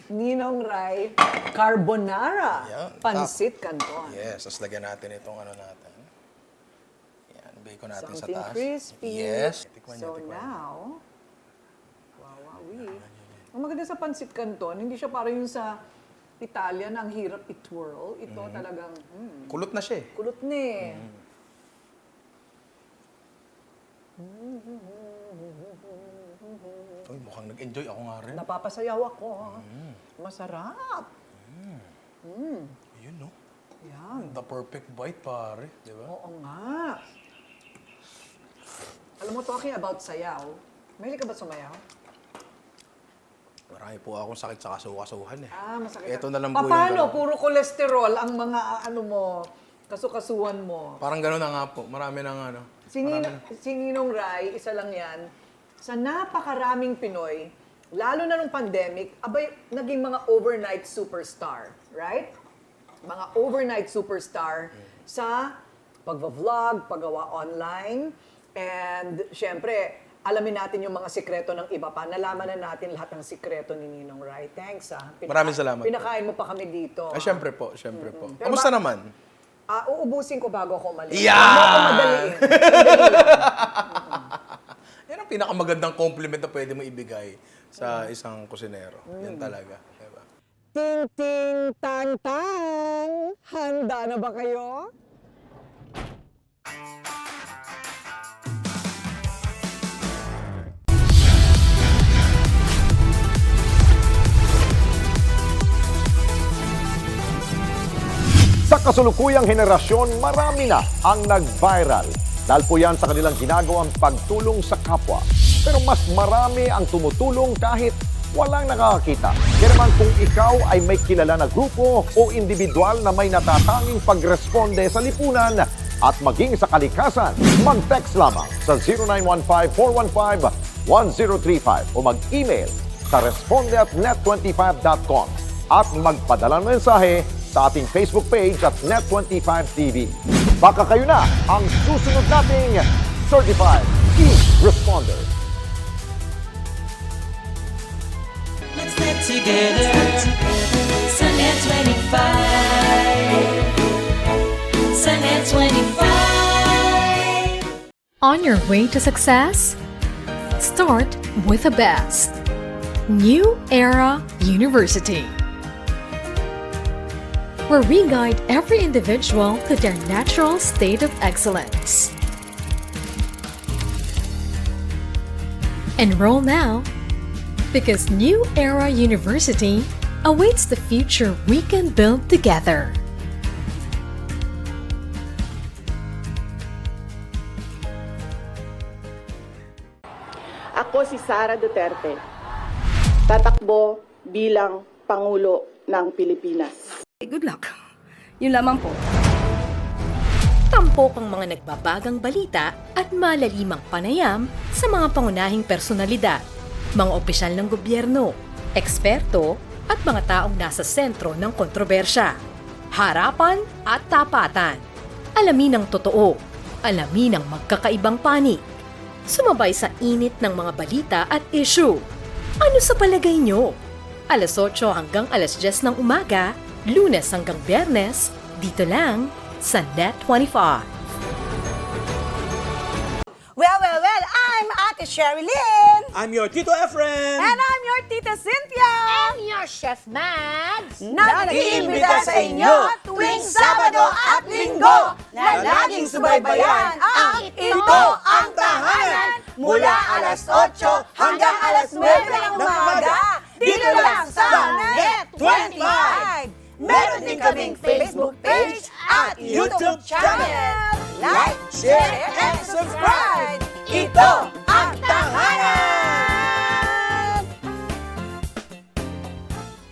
[SPEAKER 5] Ninong Ray Carbonara.
[SPEAKER 4] Ayan.
[SPEAKER 5] Pansit Canton.
[SPEAKER 4] Yes, tapos lagyan natin itong ano natin. Yan, bacon natin
[SPEAKER 5] Something
[SPEAKER 4] sa taas.
[SPEAKER 5] crispy.
[SPEAKER 4] Yes. Tikman niyo,
[SPEAKER 5] So
[SPEAKER 4] tikman niyo.
[SPEAKER 5] now, wawawi. Ang maganda sa Pansit Canton, hindi siya parang yung sa Italian, ang hirap i-twirl. Ito talagang,
[SPEAKER 4] Kulot na siya eh.
[SPEAKER 5] kulot na eh.
[SPEAKER 4] Uy, mukhang nag-enjoy ako nga rin.
[SPEAKER 5] Napapasayaw ako. Masarap.
[SPEAKER 4] Ayun, no?
[SPEAKER 5] Yan.
[SPEAKER 4] The perfect bite, pare. Di ba?
[SPEAKER 5] Oo nga. Alam mo, talking about sayaw, mahilig ka ba sumayaw?
[SPEAKER 4] Marami po akong sakit sa kasuhan eh.
[SPEAKER 5] Masakit.
[SPEAKER 4] Ito na lang po yung
[SPEAKER 5] Paano?
[SPEAKER 4] gano'n.
[SPEAKER 5] Puro kolesterol ang mga kasukasuan mo.
[SPEAKER 4] Parang gano'n na nga po. Marami nang ano.
[SPEAKER 5] Si Ninong Ray, isa lang yan, sa napakaraming Pinoy, lalo na nung pandemic, abay, naging mga overnight superstar, right? Mga overnight superstar sa pagva-vlog, paggawa online, and syempre, alamin natin yung mga sikreto ng iba pa. Nalaman na natin lahat ng sikreto ni Ninong Ray. Thanks, ha.
[SPEAKER 4] Maraming salamat po.
[SPEAKER 5] Pinakain mo pa kami dito.
[SPEAKER 4] Ay, syempre po. Syempre po.
[SPEAKER 5] Pero
[SPEAKER 4] Kamusta naman?
[SPEAKER 5] Uubusin ko bago ako umalis.
[SPEAKER 4] Yeah!
[SPEAKER 5] Huwag mo ako madaliin. Madali lang.
[SPEAKER 4] Yan ang pinakamagandang compliment na pwede mo ibigay sa isang kusinero. Yan talaga. Diba?
[SPEAKER 5] Ting, ting, tang, tang. Handa na ba kayo?
[SPEAKER 6] Sa kasulukuyang henerasyon, marami na ang nag-viral. Dahil po yan sa kanilang ginagawang pagtulong sa kapwa. Pero mas marami ang tumutulong kahit walang nakakakita. Kaya naman kung ikaw ay may kilala na grupo o individual na may natatanging pagresponde sa lipunan at maging sa kalikasan, mag-text lamang sa 0915-415-1035 o mag-email sa responde@net25.com at magpadala ng mensahe sa ating Facebook page at Net25TV. Baka kayo na ang susunod nating Certified E-Responder.
[SPEAKER 7] Let's get together. Sunday 25. Sunday 25.
[SPEAKER 8] On your way to success? Start with the best. New Era University, where we guide every individual to their natural state of excellence. Enroll now, because New Era University awaits the future we can build together.
[SPEAKER 9] Ako si Sara Duterte. Tatakbo bilang Pangulo ng Pilipinas.
[SPEAKER 10] Good luck. Yun lamang po.
[SPEAKER 11] Tampok ang mga nagbabagang balita at malalimang panayam sa mga pangunahing personalidad, mga opisyal ng gobyerno, eksperto at mga taong nasa sentro ng kontrobersya. Harapan at tapatan. Alamin ang totoo. Alamin ang magkakaibang panig. Sumabay sa init ng mga balita at issue. Ano sa palagay nyo? Alas 8 hanggang alas 10 ng umaga, Lunes hanggang Biyernes, dito lang sa Net25.
[SPEAKER 10] Well, I'm Ate Sherilyn.
[SPEAKER 12] I'm your Tito Efren.
[SPEAKER 10] And I'm your Tita Cynthia.
[SPEAKER 1] And your Chef Mads.
[SPEAKER 10] Nag-iimbita sa inyo tuwing Sabado at Linggo na laging subaybayan ang Ito ang Tahanan mula alas 8 hanggang alas 9 ng umaga dito lang sa Net25. Meron din kaming Facebook page at YouTube channel. Like, share, and subscribe. Ito ang Tahanan!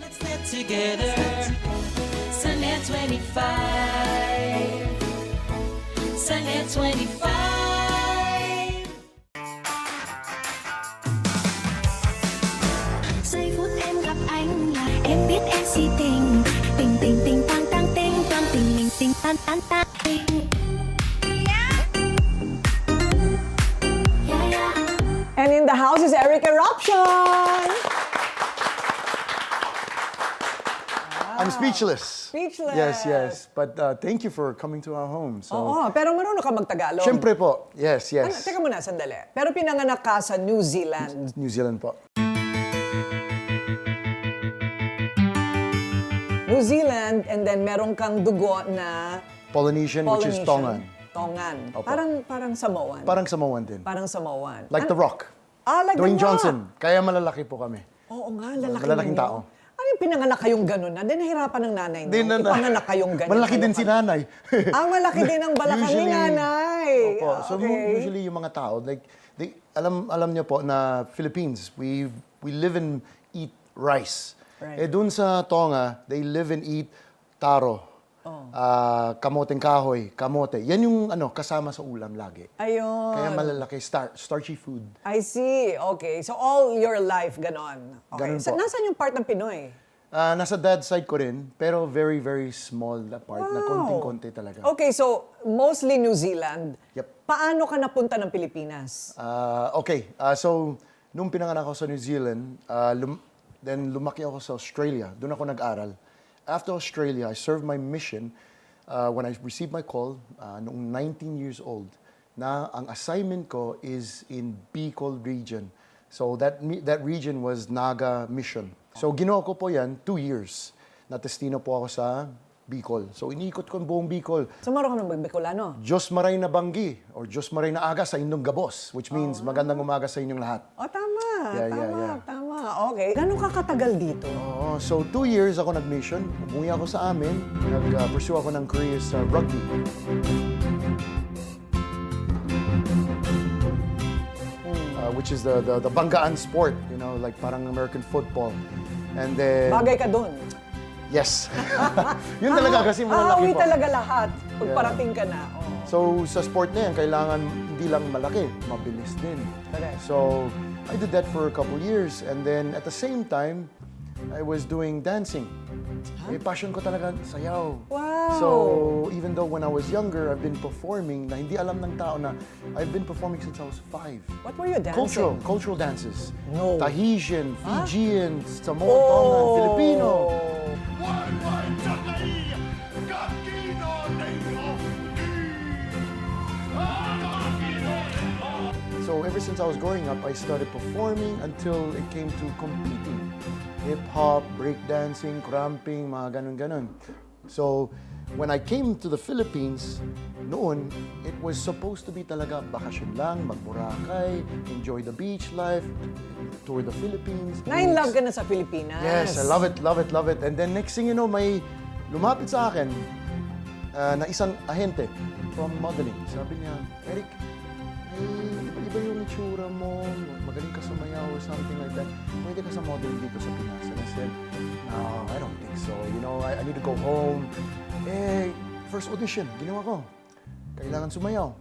[SPEAKER 7] Let's get together. Sunday 25. Sunday 25.
[SPEAKER 13] Giây phút em gặp anh là em biết em si tình. Tình tình tình tang tang tình, toan tình mình tình tan tan tan tình.
[SPEAKER 5] And in the house is Eric Eruption.
[SPEAKER 12] I'm speechless.
[SPEAKER 5] Speechless.
[SPEAKER 12] Yes. But thank you for coming to our home. So,
[SPEAKER 5] Oo, pero marunong ka magtagalog.
[SPEAKER 12] syempre po. Yes.
[SPEAKER 5] Ano, teka muna, sandali. Pero pinanganak ka sa New Zealand.
[SPEAKER 12] New Zealand po.
[SPEAKER 5] New Zealand, and then meron kang dugo na
[SPEAKER 12] Polynesian, which is Tongan.
[SPEAKER 5] Tongan.
[SPEAKER 12] Opo.
[SPEAKER 5] Parang Samoan.
[SPEAKER 12] Parang Samoan din.
[SPEAKER 5] Parang Samoan.
[SPEAKER 12] Like The Rock.
[SPEAKER 5] Like
[SPEAKER 12] Dwayne
[SPEAKER 5] The Rock.
[SPEAKER 12] Johnson. Kaya malalaki po kami.
[SPEAKER 5] Oo nga, lalaki
[SPEAKER 12] Malalaking
[SPEAKER 5] ninyo.
[SPEAKER 12] tao.
[SPEAKER 5] Ano yung pinanganak kayong gano'n na? Di nahirapan ng nanay niyo.
[SPEAKER 12] Di na-
[SPEAKER 5] Ipanganak kayong gano'n.
[SPEAKER 12] Malaki din si nanay.
[SPEAKER 5] Malaki din ang balakang ni nanay.
[SPEAKER 12] Opo. So
[SPEAKER 5] Okay.
[SPEAKER 12] usually yung mga tao, like, alam niyo po na Philippines, we live and eat rice.
[SPEAKER 5] Right.
[SPEAKER 12] Dun sa Tonga, they live and eat taro. Kamoteng kahoy, kamote. Yan yung kasama sa ulam lagi.
[SPEAKER 5] Ayun.
[SPEAKER 12] Kaya malalaki, starchy food.
[SPEAKER 5] I see. Okay. So all your life, ganon. Okay.
[SPEAKER 12] Ganon po.
[SPEAKER 5] Nasaan yung part ng Pinoy?
[SPEAKER 12] Nasa dad side ko rin, pero very, very small na part, na konting-konti talaga.
[SPEAKER 5] Okay, so mostly New Zealand.
[SPEAKER 12] Yep.
[SPEAKER 5] Paano ka napunta ng Pilipinas?
[SPEAKER 12] So nung pinanganak ako sa New Zealand, then lumaki ako sa Australia. Doon ako nag-aral. After Australia, I served my mission when I received my call noong 19 years old na ang assignment ko is in Bicol region. So that region was Naga Mission. So ginawa ko po yan 2 years. Natestino po ako sa Bicol. So iniikot ko ang buong Bicol.
[SPEAKER 5] So marunong ka ng Bicolano?
[SPEAKER 12] Diyos maray na banggi or Diyos maray na aga sa inyong gabos, which means magandang umaga sa inyong lahat.
[SPEAKER 5] Tama.
[SPEAKER 12] Yeah.
[SPEAKER 5] Tama. Okay. Gano'ng ka katagal dito?
[SPEAKER 12] So 2 years ako nag-mission. Umuwi ako sa amin. Nag-pursue ako ng career sa rugby. Which is the banggaan sport, you know, like parang American football. And then...
[SPEAKER 5] Bagay ka doon.
[SPEAKER 12] Yes. Yun talaga kasi malalaki
[SPEAKER 5] Uwi talaga lahat. Pagparating ka na. Oh.
[SPEAKER 12] So, sa sport na yan, kailangan hindi lang malaki, mabilis din.
[SPEAKER 5] Correct.
[SPEAKER 12] So, I did that for a couple years. And then, at the same time, I was doing dancing. Passion ko talaga sayaw.
[SPEAKER 5] Wow!
[SPEAKER 12] So, even though when I was younger, I've been performing, na hindi alam ng tao na I've been performing since I was 5.
[SPEAKER 5] What were you dancing?
[SPEAKER 12] Cultural dances.
[SPEAKER 5] No.
[SPEAKER 12] Tahitian, Fijian, Samoan, Tongan, Filipino. So ever since I was growing up, I started performing until it came to competing. Hip-hop, breakdancing, cramping, mga ganun-ganun. So when I came to the Philippines, noon, it was supposed to be talaga bakasyon lang, mag-Boracay, enjoy the beach life, tour the Philippines.
[SPEAKER 5] Na-in-love ka na sa Pilipinas.
[SPEAKER 12] Yes, I love it, love it, love it. And then next thing you know, may lumapit sa akin na isang ahente from modeling. Sabi niya, Eric, iba yung itsura mo, magaling ka sumayaw or something like that. Pwede ka sa modeling dito sa Pinas. And I said, no, I don't think so. You know, I need to go home. First audition, ginawa ko. Kailangan sumayaw.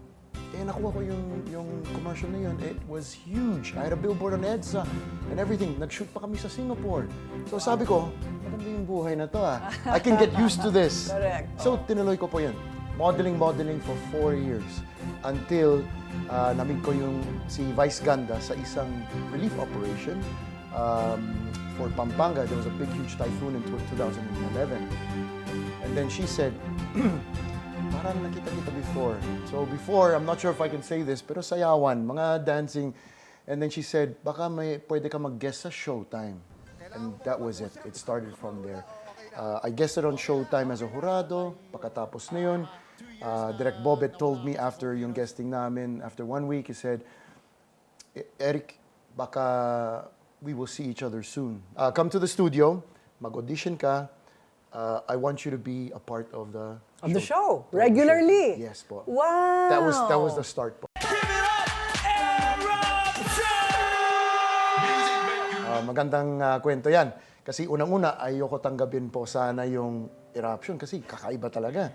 [SPEAKER 12] Nakuha ko yung commercial na yun. It was huge. I had a billboard on EDSA and everything. Nag-shoot pa kami sa Singapore. So sabi ko, maganda yung buhay na to I can get used to this.
[SPEAKER 5] Correct.
[SPEAKER 12] So tinuloy ko po yun. Modeling for 4 years. Until na-meet ko yung si Vice Ganda sa isang relief operation for Pampanga. There was a big, huge typhoon in 2011. And then she said, parang nakita kita before. So before, I'm not sure if I can say this, pero sayawan, mga dancing. And then she said, baka pwede ka mag-guest sa Showtime. And that was it. It started from there. I guested on Showtime as a jurado. Pagkatapos na yun, Direk Bobet told me after yung guesting namin, after 1 week, he said, Eric, baka we will see each other soon. Come to the studio, mag-audition ka. I want you to be a part of the
[SPEAKER 5] show. Regularly?
[SPEAKER 12] Yes po.
[SPEAKER 5] Wow!
[SPEAKER 12] That was the start po. Magandang kwento yan. Kasi unang-una, ayoko tanggapin po sana yung eruption kasi kakaiba talaga.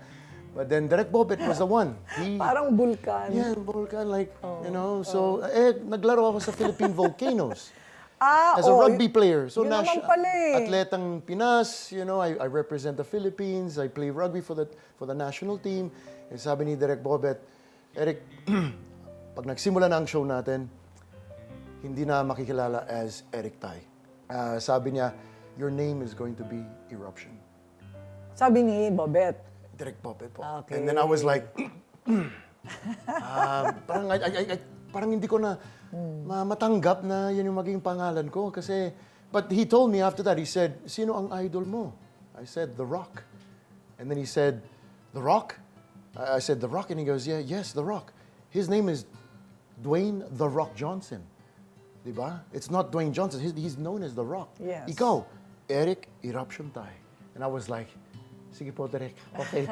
[SPEAKER 12] But then Direk Bobet was the one.
[SPEAKER 5] Parang vulkan.
[SPEAKER 12] Yeah, vulkan, like, you know. So, naglaro ako sa Philippine Volcanoes. As a rugby player. So, atletang Pinas, you know, I represent the Philippines. I play rugby for the national team. And sabi ni Direk Bobet, Eric, pag nagsimula na ang show natin, hindi na makikilala as Eric Tai. Sabi niya, your name is going to be Eruption.
[SPEAKER 5] Sabi ni Bobet.
[SPEAKER 12] Direk Bobet po.
[SPEAKER 5] Okay.
[SPEAKER 12] And then I was like, parang hindi ko na matanggap na yan yung maging pangalan ko. Kasi, but he told me after that, he said, sino ang idol mo? I said, The Rock. And then he said, The Rock? I said, The Rock? And he goes, yeah, yes, The Rock. His name is Dwayne The Rock Johnson. Diba? It's not Dwayne Johnson. He's known as The Rock.
[SPEAKER 5] Yes.
[SPEAKER 12] Ikaw, Eric Eruption Tai. And I was like, sige po, Direk. Okay,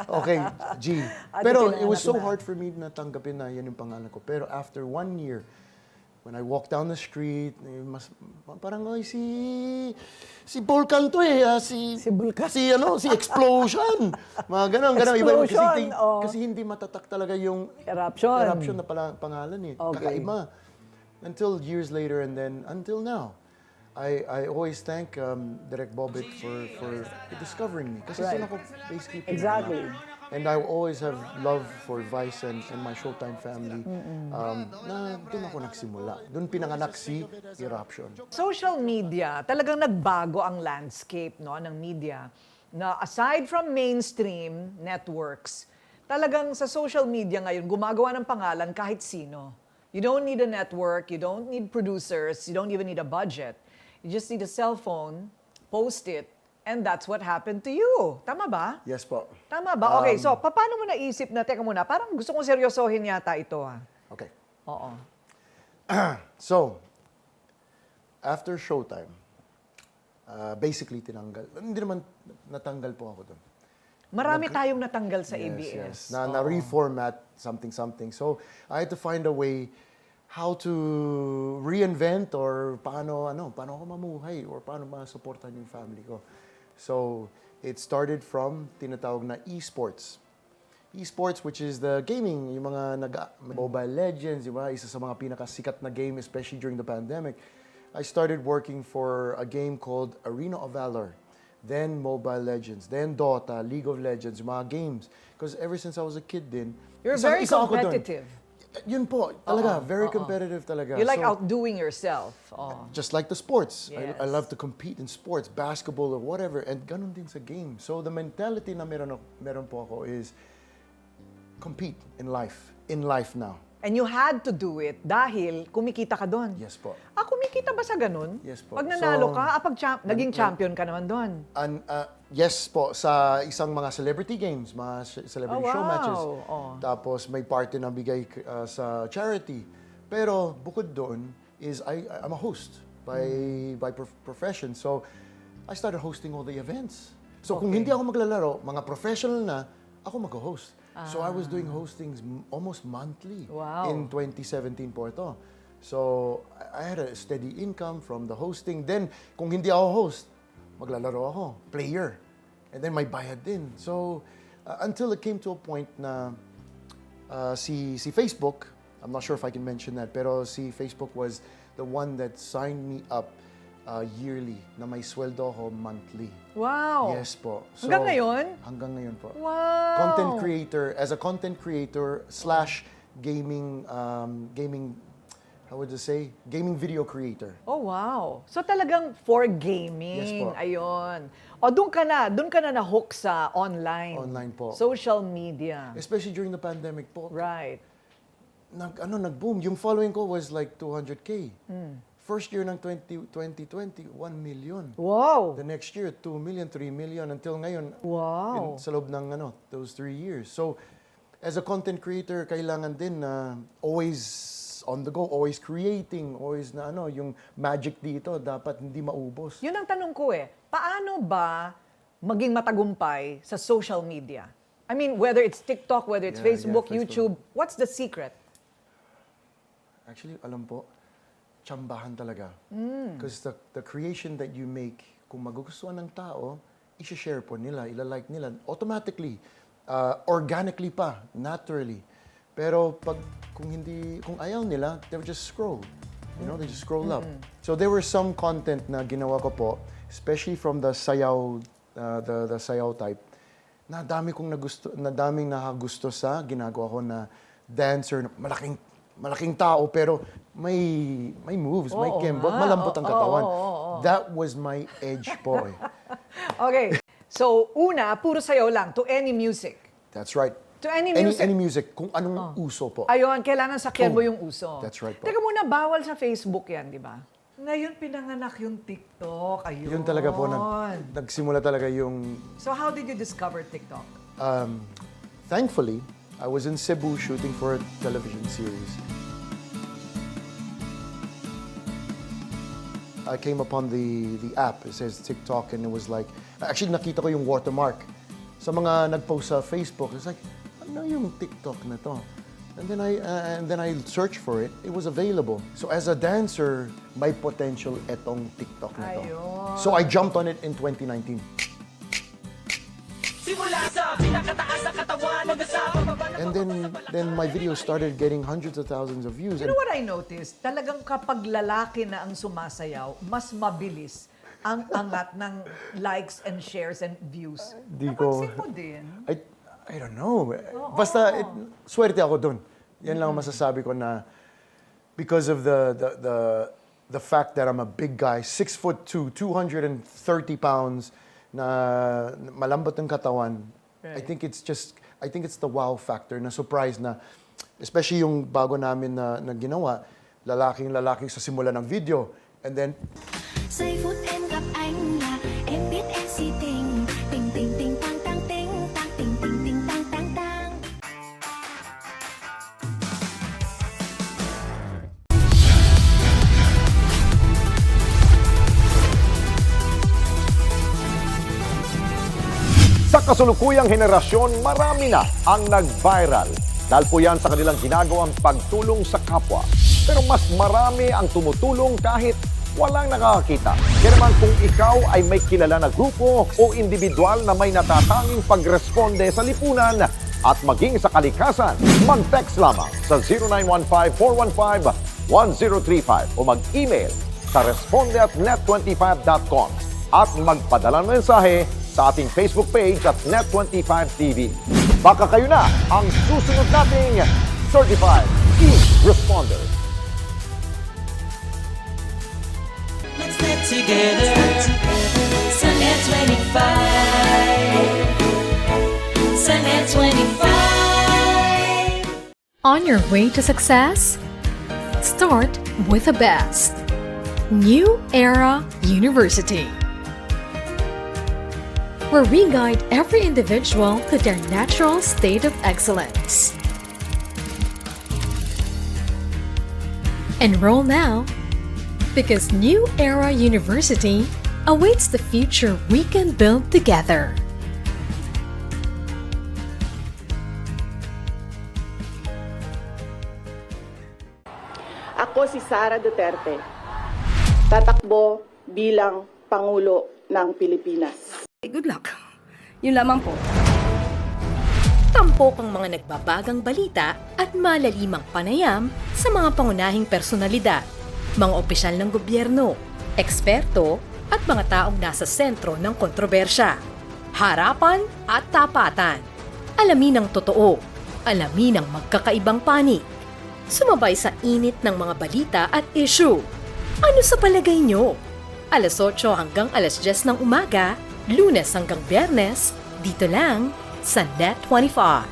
[SPEAKER 12] okay, G. Pero it was so hard for me na tanggapin na yan yung pangalan ko. Pero after 1 year, when I walk down the street, parang, ay, si Volcan to si
[SPEAKER 5] Vulcan.
[SPEAKER 12] Si Explosion. Mga ganun.
[SPEAKER 5] Explosion,
[SPEAKER 12] kasi hindi matatak talaga yung
[SPEAKER 5] Eruption
[SPEAKER 12] na pangalan eh.
[SPEAKER 5] Okay.
[SPEAKER 12] Kakaiba. Until years later and then until now. I always thank Direk Bobet for discovering me. Kasi doon ako basically pinanganak.
[SPEAKER 5] Exactly.
[SPEAKER 12] And I always have love for Vice and my Showtime family. Na doon ako nagsimula. Doon pinanganak si Eruption.
[SPEAKER 2] Social media, talagang nagbago ang landscape ng media. Na aside from mainstream networks, talagang sa social media ngayon, gumagawa ng pangalan kahit sino. You don't need a network, you don't need producers, you don't even need a budget. You just need a cell phone, post it, and that's what happened to you. Tama ba?
[SPEAKER 12] Yes po.
[SPEAKER 2] Tama ba? Okay, so paano mo naisip na, teka muna, parang gusto kong seryosohin yata ito
[SPEAKER 12] Okay.
[SPEAKER 2] Oo.
[SPEAKER 12] So, after Showtime, basically tinanggal. Hindi naman natanggal po ako doon.
[SPEAKER 2] Marami tayong natanggal sa ABS.
[SPEAKER 12] Yes. Na reformat something. So, I had to find a way how to reinvent or paano ako mamuhay or paano masuportahan yung family ko. So, it started from tinatawag na esports. Esports, which is the gaming, yung mga Mobile Legends, di ba? Isa sa mga pinakasikat na game, especially during the pandemic. I started working for a game called Arena of Valor. Then Mobile Legends, then Dota, League of Legends, mga games. Because ever since I was a kid din,
[SPEAKER 2] You're very competitive.
[SPEAKER 12] Yun po, talaga, very competitive talaga.
[SPEAKER 2] You like
[SPEAKER 12] So,
[SPEAKER 2] outdoing yourself.
[SPEAKER 12] just like the sports.
[SPEAKER 2] Yes.
[SPEAKER 12] I love to compete in sports, basketball or whatever, and ganun din sa game. So the mentality na meron po ako is compete in life now.
[SPEAKER 2] And you had to do it dahil kumikita ka doon.
[SPEAKER 12] Yes po.
[SPEAKER 2] Kumikita ba sa ganun?
[SPEAKER 12] Yes po.
[SPEAKER 2] Pag nanalo
[SPEAKER 12] So,
[SPEAKER 2] ka, naging champion ka naman doon.
[SPEAKER 12] Yes po, sa isang mga celebrity games, mga celebrity show matches. Tapos may party na bigay sa charity. Pero bukod doon is I'm a host by profession. So I started hosting all the events. So kung hindi ako maglalaro, mga professional na, ako mag-host. So I was doing hostings almost monthly in 2017 po ito. So I had a steady income from the hosting. Then kung hindi ako host, maglalaro ako, player. And then may bayad din. So until it came to a point na si Facebook, I'm not sure if I can mention that, pero si Facebook was the one that signed me up yearly na may sweldo ako monthly.
[SPEAKER 2] Wow!
[SPEAKER 12] Yes po. So,
[SPEAKER 2] Hanggang ngayon?
[SPEAKER 12] Hanggang ngayon po.
[SPEAKER 2] Wow!
[SPEAKER 12] Content creator, as a content creator / gaming, how would you say? Gaming video creator.
[SPEAKER 2] Oh, wow. So talagang for gaming.
[SPEAKER 12] Yes po.
[SPEAKER 2] Ayun. O, doon ka na na-hook sa online.
[SPEAKER 12] Online po.
[SPEAKER 2] Social media.
[SPEAKER 12] Especially during the pandemic po.
[SPEAKER 2] Right.
[SPEAKER 12] Nag-boom. Yung following ko was like 200K. First year ng 2020, 1 million.
[SPEAKER 2] Wow!
[SPEAKER 12] The next year, 2 million, 3 million, until ngayon.
[SPEAKER 2] Wow!
[SPEAKER 12] Sa loob ng those 3 years. So, as a content creator, kailangan din na always on the go, always creating, always na yung magic dito, dapat hindi maubos.
[SPEAKER 2] Yun ang tanong ko paano ba maging matagumpay sa social media? I mean, whether it's TikTok, whether it's Facebook, YouTube, what's the secret?
[SPEAKER 12] Actually, alam po, tsambahan talaga. Because the creation that you make, kung magugustuhan ng tao, i-share po nila, ilalike nila, automatically, organically pa, naturally. Pero kung ayaw nila, they would just scroll. They just scroll up. So there were some content na ginawa ko po, especially from the sayaw, the sayaw type, na daming nakagusto sa ginagawa ko na dancer, malaking tao, pero may moves, may kembot, malambot ang katawan. That was my edge po
[SPEAKER 2] Okay. So, una, puro sayaw lang to any music.
[SPEAKER 12] That's right.
[SPEAKER 2] To any music.
[SPEAKER 12] Any music, kung anong uso po.
[SPEAKER 2] Ayun, kailangan sakyan mo yung uso.
[SPEAKER 12] That's right po.
[SPEAKER 2] Teka muna, bawal sa Facebook yan, di ba? Ngayon, pinanganak yung TikTok. Ayun.
[SPEAKER 12] Yun talaga po, nagsimula talaga yung...
[SPEAKER 2] So, how did you discover TikTok?
[SPEAKER 12] Thankfully, I was in Cebu shooting for a television series. I came upon the app. It says TikTok, and it was like, actually nakita ko yung watermark. Sa mga nag-post sa Facebook, it's like, ano yung TikTok na to? And then I searched for it. It was available. So as a dancer, may potential etong TikTok na to.
[SPEAKER 2] Ayun.
[SPEAKER 12] So I jumped on it in 2019. And then my videos started getting hundreds of thousands of views.
[SPEAKER 2] You know what I noticed? Talagang kapag lalaki na ang sumasayaw, mas mabilis ang angat ng likes and shares and views. Napansin mo din?
[SPEAKER 12] I don't know. Basta, swerte ako dun. Yan lang ang masasabi ko na because of the fact that I'm a big guy, 6'2", 230 pounds, na malambot ang katawan. Right. I think it's the wow factor na surprise na, especially yung bago namin na ginawa, lalaking sa simula ng video, and then
[SPEAKER 13] Giây phút em gặp anh là em biết em si tình tình tình tình tăng tăng tình tăng tình tình tình tăng tăng tăng.
[SPEAKER 6] kasulukuyang henerasyon, marami na ang nag-viral. Dahil po yan sa kanilang ginagawang pagtulong sa kapwa. Pero mas marami ang tumutulong kahit walang nakakakita. Kaya naman kung ikaw ay may kilala na grupo o individual na may natatanging pagresponde sa lipunan at maging sa kalikasan, mag-text lamang sa 0915-415-1035 o mag-email sa responde@net25.com at magpadala ng mensahe sa ating Facebook page at Net25TV. Baka kayo na ang susunod nating Certified E-Responder.
[SPEAKER 7] Let's get together. Sunnet 25. Sunnet 25.
[SPEAKER 8] On your way to success? Start with the best. New Era University, where we guide every individual to their natural state of excellence. Enroll now, because New Era University awaits the future we can build together.
[SPEAKER 9] Ako si Sara Duterte. Tatakbo bilang Pangulo ng Pilipinas.
[SPEAKER 10] Good luck. Yun lamang po.
[SPEAKER 11] Tampok ang mga nagbabagang balita at malalimang panayam sa mga pangunahing personalidad, mga opisyal ng gobyerno, eksperto at mga taong nasa sentro ng kontrobersya. Harapan at tapatan. Alamin ang totoo. Alamin ang magkakaibang panig. Sumabay sa init ng mga balita at issue. Ano sa palagay nyo? Alas 8 hanggang alas 10 ng umaga, Lunes hanggang Biyernes, dito lang sa Net25.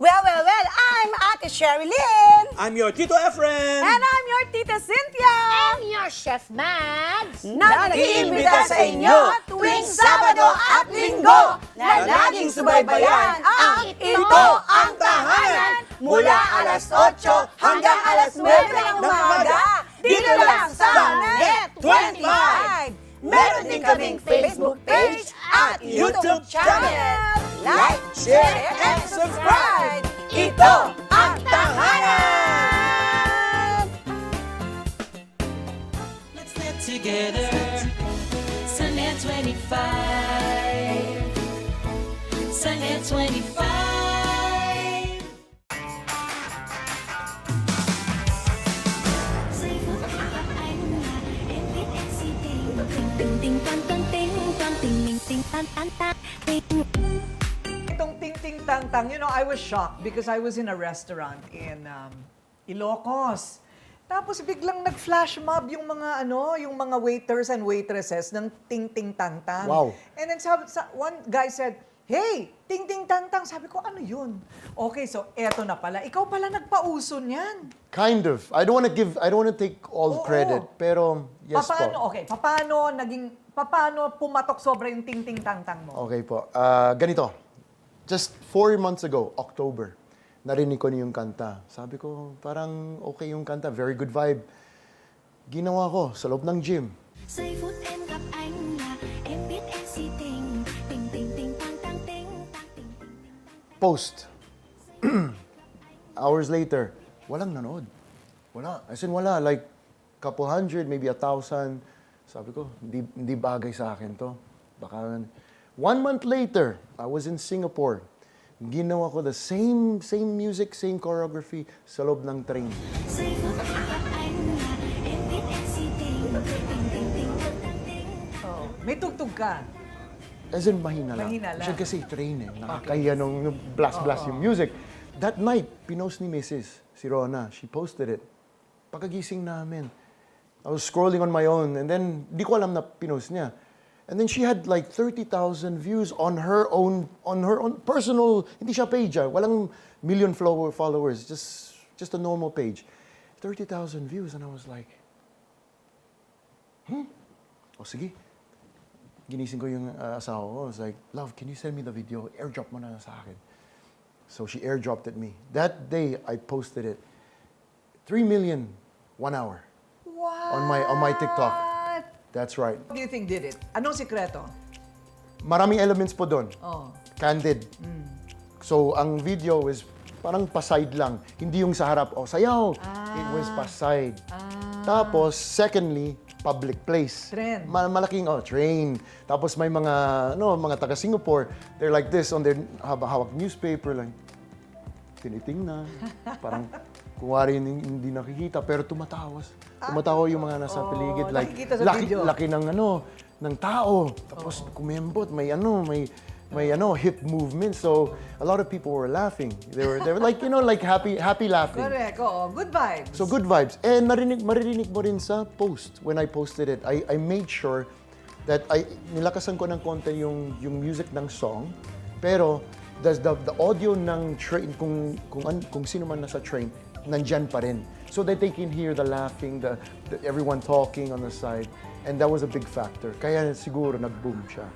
[SPEAKER 10] Well, I'm Ate Sherry Lynn.
[SPEAKER 14] I'm your Tito Efren.
[SPEAKER 10] And I'm your Tita Cynthia.
[SPEAKER 1] I'm your Chef Mads.
[SPEAKER 10] Na nag-iimbita sa inyo tuwing Sabado at Linggo na laging subaybayan ang Ito ang Tahanan mula alas 8 hanggang alas 9 ng umaga dito lang sa Net25. Meron din kaming Facebook page at YouTube channel. Like, share, and subscribe. Ito ang Tahanan!
[SPEAKER 7] Let's get together. Sunnet 25. Sunnet 25.
[SPEAKER 13] Ting ting tang tang ting tang ting ting ting tang tang tang ting.
[SPEAKER 2] Itong Ting Ting Tang Tang, I was shocked because I was in a restaurant in Ilocos. Tapos biglang nag-flash mob yung mga waiters and waitresses ng Ting Ting Tang Tang.
[SPEAKER 12] Wow.
[SPEAKER 2] And then one guy said, "Hey, Ting Ting Tang Tang." Sabi ko, ano yun? Okay, so eto na pala. Ikaw pala nagpauso niyan.
[SPEAKER 12] Kind of. I don't want to take all credit, pero yes po.
[SPEAKER 2] Paano pumatok sobra yung Ting Ting Tang Tang mo?
[SPEAKER 12] Okay po. Ganito. Just 4 months ago, October, narinig ko niyo yung kanta. Sabi ko, parang okay yung kanta, very good vibe. Ginawa ko sa loob ng gym.
[SPEAKER 13] Giây phút em gặp anh là em biết em si tình. Tình tình tình tang tang ting tang ting ting.
[SPEAKER 12] Post. Hours later, walang nanood. Wala. As in, wala. Like, couple hundred, maybe 1,000. Sabi ko, hindi bagay sa akin to. Baka 1 month later, I was in Singapore. Ginawa ko the same music, same choreography sa loob ng train.
[SPEAKER 13] Giây phút em gặp anh là em biết em si tình. Tình tình ting tang tang ting.
[SPEAKER 2] May tugtog ka.
[SPEAKER 12] As in, mahina lang.
[SPEAKER 2] Mahina lang.
[SPEAKER 12] Siya kasi train eh. Nakakahiya nung blast yung music. That night, pinost ni Mrs. si Rona. She posted it. Pagkagising namin, I was scrolling on my own and then di ko alam na pinost niya. And then she had like 30,000 views on her own personal, hindi siya page, walang million followers, just a normal page. 30,000 views and I was like, O sige. Ginising ko yung asawa ko. I was like, "Love, can you send me the video? Airdrop mo na sa akin." So she airdropped it me. That day, I posted it. 3 million, 1 hour.
[SPEAKER 2] Wow!
[SPEAKER 12] On my TikTok. That's right.
[SPEAKER 2] What do you think did it? Anong sikreto?
[SPEAKER 12] Maraming elements po doon.
[SPEAKER 2] Oh.
[SPEAKER 12] Candid. So, ang video is parang paside lang. Hindi yung sa harap, sayaw. It was paside. Tapos, secondly, public place.
[SPEAKER 2] Trend.
[SPEAKER 12] Malaking, train. Tapos may mga taga Singapore, they're like this on their hawak newspaper, like, tinitingnan. Parang, kuwari hindi nakikita, pero tumatawa. Tumatawa yung mga nasa paligid. Like,
[SPEAKER 2] nakikita sa video.
[SPEAKER 12] laki ng tao. Tapos, kumembot, may hip movement. So, a lot of people were laughing. They were like, like happy laughing.
[SPEAKER 2] Correct, good vibes.
[SPEAKER 12] So good vibes. And maririnig mo rin sa post. When I posted it, I made sure that nilakasan ko ng konti yung music ng song. Pero the audio ng train, kung sino man nasa train, nandyan pa rin. So that they can hear the laughing, the everyone talking on the side. And that was a big factor. Kaya siguro nag-boom siya.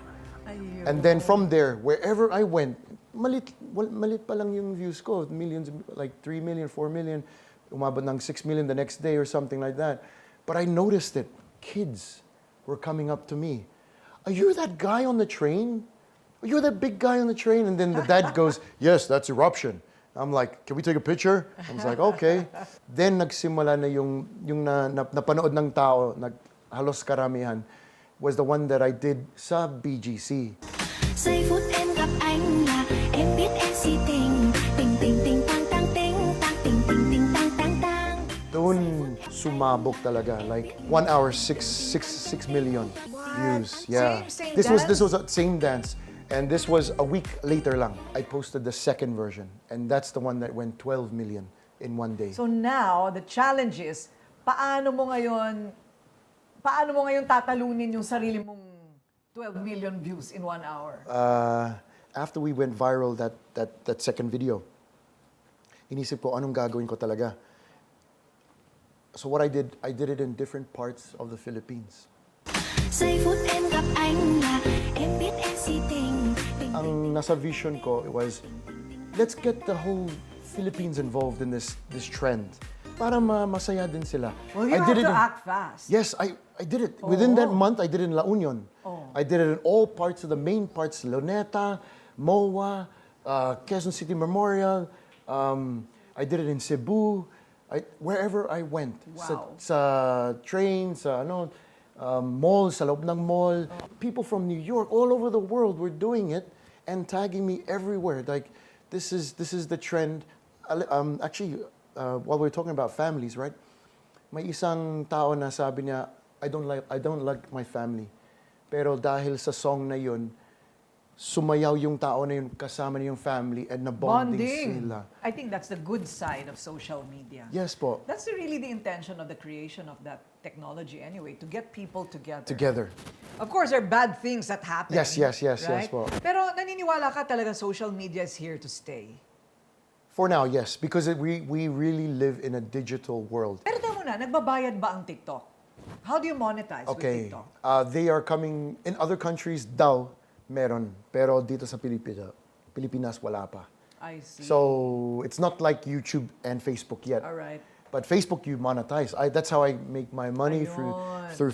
[SPEAKER 12] And then from there, wherever I went, malit pa lang yung views ko. Millions, like 3 million, 4 million. Umabot ng 6 million the next day or something like that. But I noticed it. Kids were coming up to me. Are you that guy on the train? Are you that big guy on the train? And then the dad goes, yes, that's Eruption. I'm like, can we take a picture? I was like, okay. Then nagsimula na yung napanood ng tao, halos karamihan, was the one that I did sa BGC.
[SPEAKER 13] Giây phút em gặp anh là em biết em si tình. Tình tình tình tang tang ting tang tình tình tình tang tang tang.
[SPEAKER 12] Doon sumabog talaga. Like 1 hour, 6 million views. Yeah.
[SPEAKER 2] Same
[SPEAKER 12] This
[SPEAKER 2] dance?
[SPEAKER 12] was a same dance. And this was a week later lang. I posted the second version. And that's the one that went 12 million in one day.
[SPEAKER 2] So now, the challenge is, paano mo ngayon tatalunin yung sarili mong 12 million views in 1 hour?
[SPEAKER 12] After we went viral that second video, inisip ko anong gagawin ko talaga. So what I did it in different parts of the Philippines.
[SPEAKER 13] Giây phút em gặp anh là em biết em si tình.
[SPEAKER 12] Ang nasa vision ko was, let's get the whole Philippines involved in this trend. Para masaya din sila.
[SPEAKER 2] Well, you have to act fast.
[SPEAKER 12] Yes, I did it. Within that month, I did it in La Union. I did it in all parts of the main parts, Luneta, MOA, Quezon City Memorial. I did it in Cebu. Wherever I went.
[SPEAKER 2] Wow.
[SPEAKER 12] Sa train, sa mall, sa loob ng mall. People from New York, all over the world were doing it and tagging me everywhere. Like, this is the trend. Actually, while we're talking about families, right? May isang tao na sabi niya, I don't like my family. Pero dahil sa song na yun, sumayaw yung tao na yun kasama niya yung family and na-bonding sila.
[SPEAKER 2] I think that's the good side of social media.
[SPEAKER 12] Yes po.
[SPEAKER 2] That's really the intention of the creation of that technology anyway, to get people together.
[SPEAKER 12] Together.
[SPEAKER 2] Of course, there are bad things that happen.
[SPEAKER 12] Yes
[SPEAKER 2] right?
[SPEAKER 12] po.
[SPEAKER 2] Pero naniniwala ka talaga social media is here to stay?
[SPEAKER 12] For now, yes. Because we really live in a digital world.
[SPEAKER 2] Pero tayo muna, nagbabayad ba ang TikTok? How do you monetize with TikTok?
[SPEAKER 12] They are coming, in other countries daw, meron. Pero dito sa Pilipinas, wala pa.
[SPEAKER 2] I see.
[SPEAKER 12] So, it's not like YouTube and Facebook yet.
[SPEAKER 2] All right.
[SPEAKER 12] But Facebook, you monetize. That's how I make my money through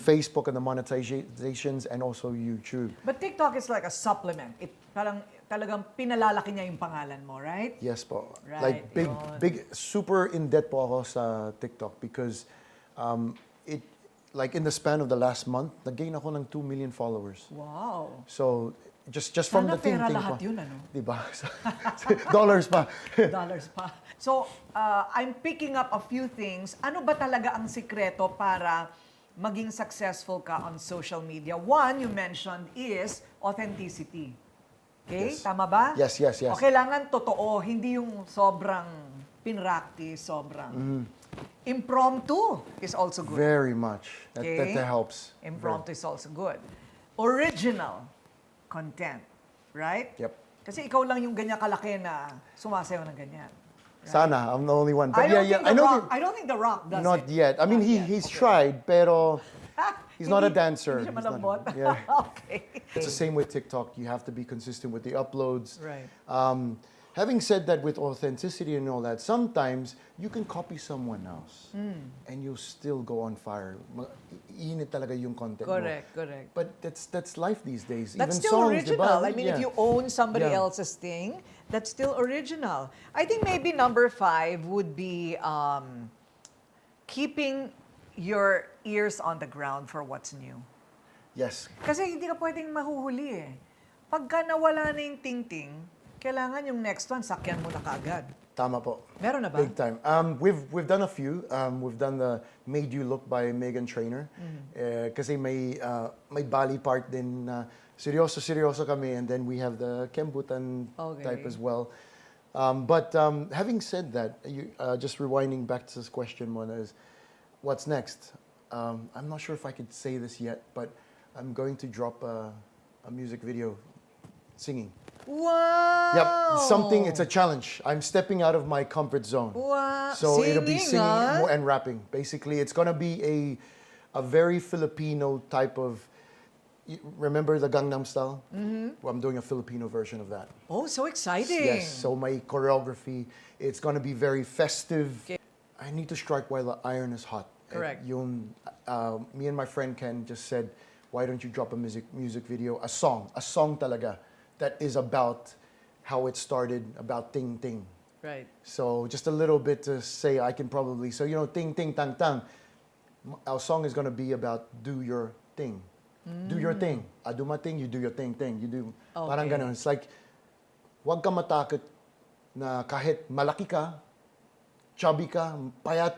[SPEAKER 12] Facebook and the monetizations and also YouTube.
[SPEAKER 2] But TikTok is like a supplement. It parang talagang pinalalaki niya yung pangalan mo, right?
[SPEAKER 12] Yes po.
[SPEAKER 2] Right,
[SPEAKER 12] Like big, super in-depth po ako sa TikTok because like in the span of the last month, nag-gain ako ng 2 million followers.
[SPEAKER 2] Wow.
[SPEAKER 12] So, just from the
[SPEAKER 2] pera
[SPEAKER 12] ting
[SPEAKER 2] lahat
[SPEAKER 12] ko.
[SPEAKER 2] yun, ano?
[SPEAKER 12] Diba? Dollars pa.
[SPEAKER 2] Dollars pa. So, I'm picking up a few things. Ano ba talaga ang sikreto para maging successful ka on social media? One, you mentioned, is authenticity. Okay?
[SPEAKER 12] Yes.
[SPEAKER 2] Tama ba?
[SPEAKER 12] Yes.
[SPEAKER 2] O kailangan totoo, hindi yung sobrang pinractice, sobrang... Impromptu is also good.
[SPEAKER 12] Very much. That helps.
[SPEAKER 2] Impromptu is also good. Original content, right?
[SPEAKER 12] Yep.
[SPEAKER 2] Kasi ikaw lang yung ganyan kalaki na sumasayaw ng ganyan. Right?
[SPEAKER 12] Sana, I'm the only one. But
[SPEAKER 2] I don't think The Rock does
[SPEAKER 12] not
[SPEAKER 2] it.
[SPEAKER 12] yet. I mean, he's tried, pero he's not a dancer.
[SPEAKER 2] Hindi siya
[SPEAKER 12] He's not-
[SPEAKER 2] malambot?
[SPEAKER 12] yeah.
[SPEAKER 2] Okay.
[SPEAKER 12] It's the same with TikTok. You have to be consistent with the uploads.
[SPEAKER 2] Right.
[SPEAKER 12] having said that, with authenticity and all that, sometimes you can copy someone else and you'll still go on fire. Iinit talaga yung content mo.
[SPEAKER 2] Correct.
[SPEAKER 12] But that's life these days.
[SPEAKER 2] That's
[SPEAKER 12] Even
[SPEAKER 2] still
[SPEAKER 12] songs,
[SPEAKER 2] original.
[SPEAKER 12] diba?
[SPEAKER 2] I mean, if
[SPEAKER 12] Yeah.
[SPEAKER 2] you own somebody
[SPEAKER 12] Yeah.
[SPEAKER 2] else's thing, that's still original. I think maybe number 5 would be keeping your ears on the ground for what's new.
[SPEAKER 12] Yes.
[SPEAKER 2] Kasi hindi ka pwedeng mahuhuli eh. Pagka nawala na yung ting-ting, kailangan yung next one, sakyan mo na kaagad.
[SPEAKER 12] Tama po.
[SPEAKER 2] Meron na ba?
[SPEAKER 12] Big time. We've done a few. We've done the Made You Look by Meghan Trainor. Kasi may bali part din na seryoso kami, and then we have the Kembutan type as well. But having said that, just rewinding back to this question, Mona, is what's next? I'm not sure if I could say this yet, but I'm going to drop a music video singing.
[SPEAKER 2] Wow!
[SPEAKER 12] Yep, it's a challenge. I'm stepping out of my comfort zone.
[SPEAKER 2] Wow!
[SPEAKER 12] So it'll be
[SPEAKER 2] Singing,
[SPEAKER 12] singing and rapping. Basically, it's gonna be a very Filipino type of, remember the Gangnam Style? Well, I'm doing a Filipino version of that.
[SPEAKER 2] Oh, so exciting.
[SPEAKER 12] Yes, so my choreography, it's gonna be very festive. I need to strike while the iron is hot.
[SPEAKER 2] Correct.
[SPEAKER 12] Me and my friend Ken just said, why don't you drop a music video, a song talaga, that is about how it started, about ting ting.
[SPEAKER 2] Right.
[SPEAKER 12] So just a little bit to say, I can probably, so ting ting tang tang, our song is gonna be about do your thing. Do your thing. Dumating, you do your thing. You do, parang ganun. It's like, wag ka matakot na kahit malaki ka, chubby ka, payat,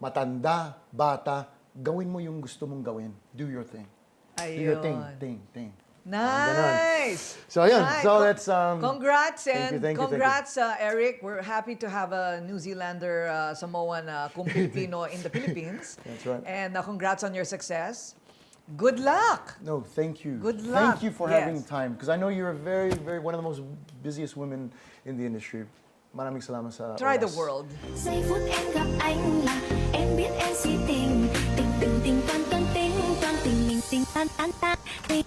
[SPEAKER 12] matanda, bata, gawin mo yung gusto mong gawin. Do your thing. Do your thing.
[SPEAKER 2] Nice!
[SPEAKER 12] So, yun.
[SPEAKER 2] Nice.
[SPEAKER 12] So, that's...
[SPEAKER 2] Congrats, and
[SPEAKER 12] thank you.
[SPEAKER 2] congrats, Eric. We're happy to have a New Zealander, Samoan, kung Filipino in the Philippines.
[SPEAKER 12] That's right.
[SPEAKER 2] And congrats on your success. Good luck!
[SPEAKER 12] No, thank you.
[SPEAKER 2] Good luck.
[SPEAKER 12] Thank you for having time. Because I know you're very, very, one of the most busiest women in the industry. Maraming salamat sa
[SPEAKER 2] Try the
[SPEAKER 12] oras.
[SPEAKER 2] world.
[SPEAKER 13] Giây phút em gặp anh là em biết em si tình tình tình tình toan toan tình toan tình mình tình tan tan tan tình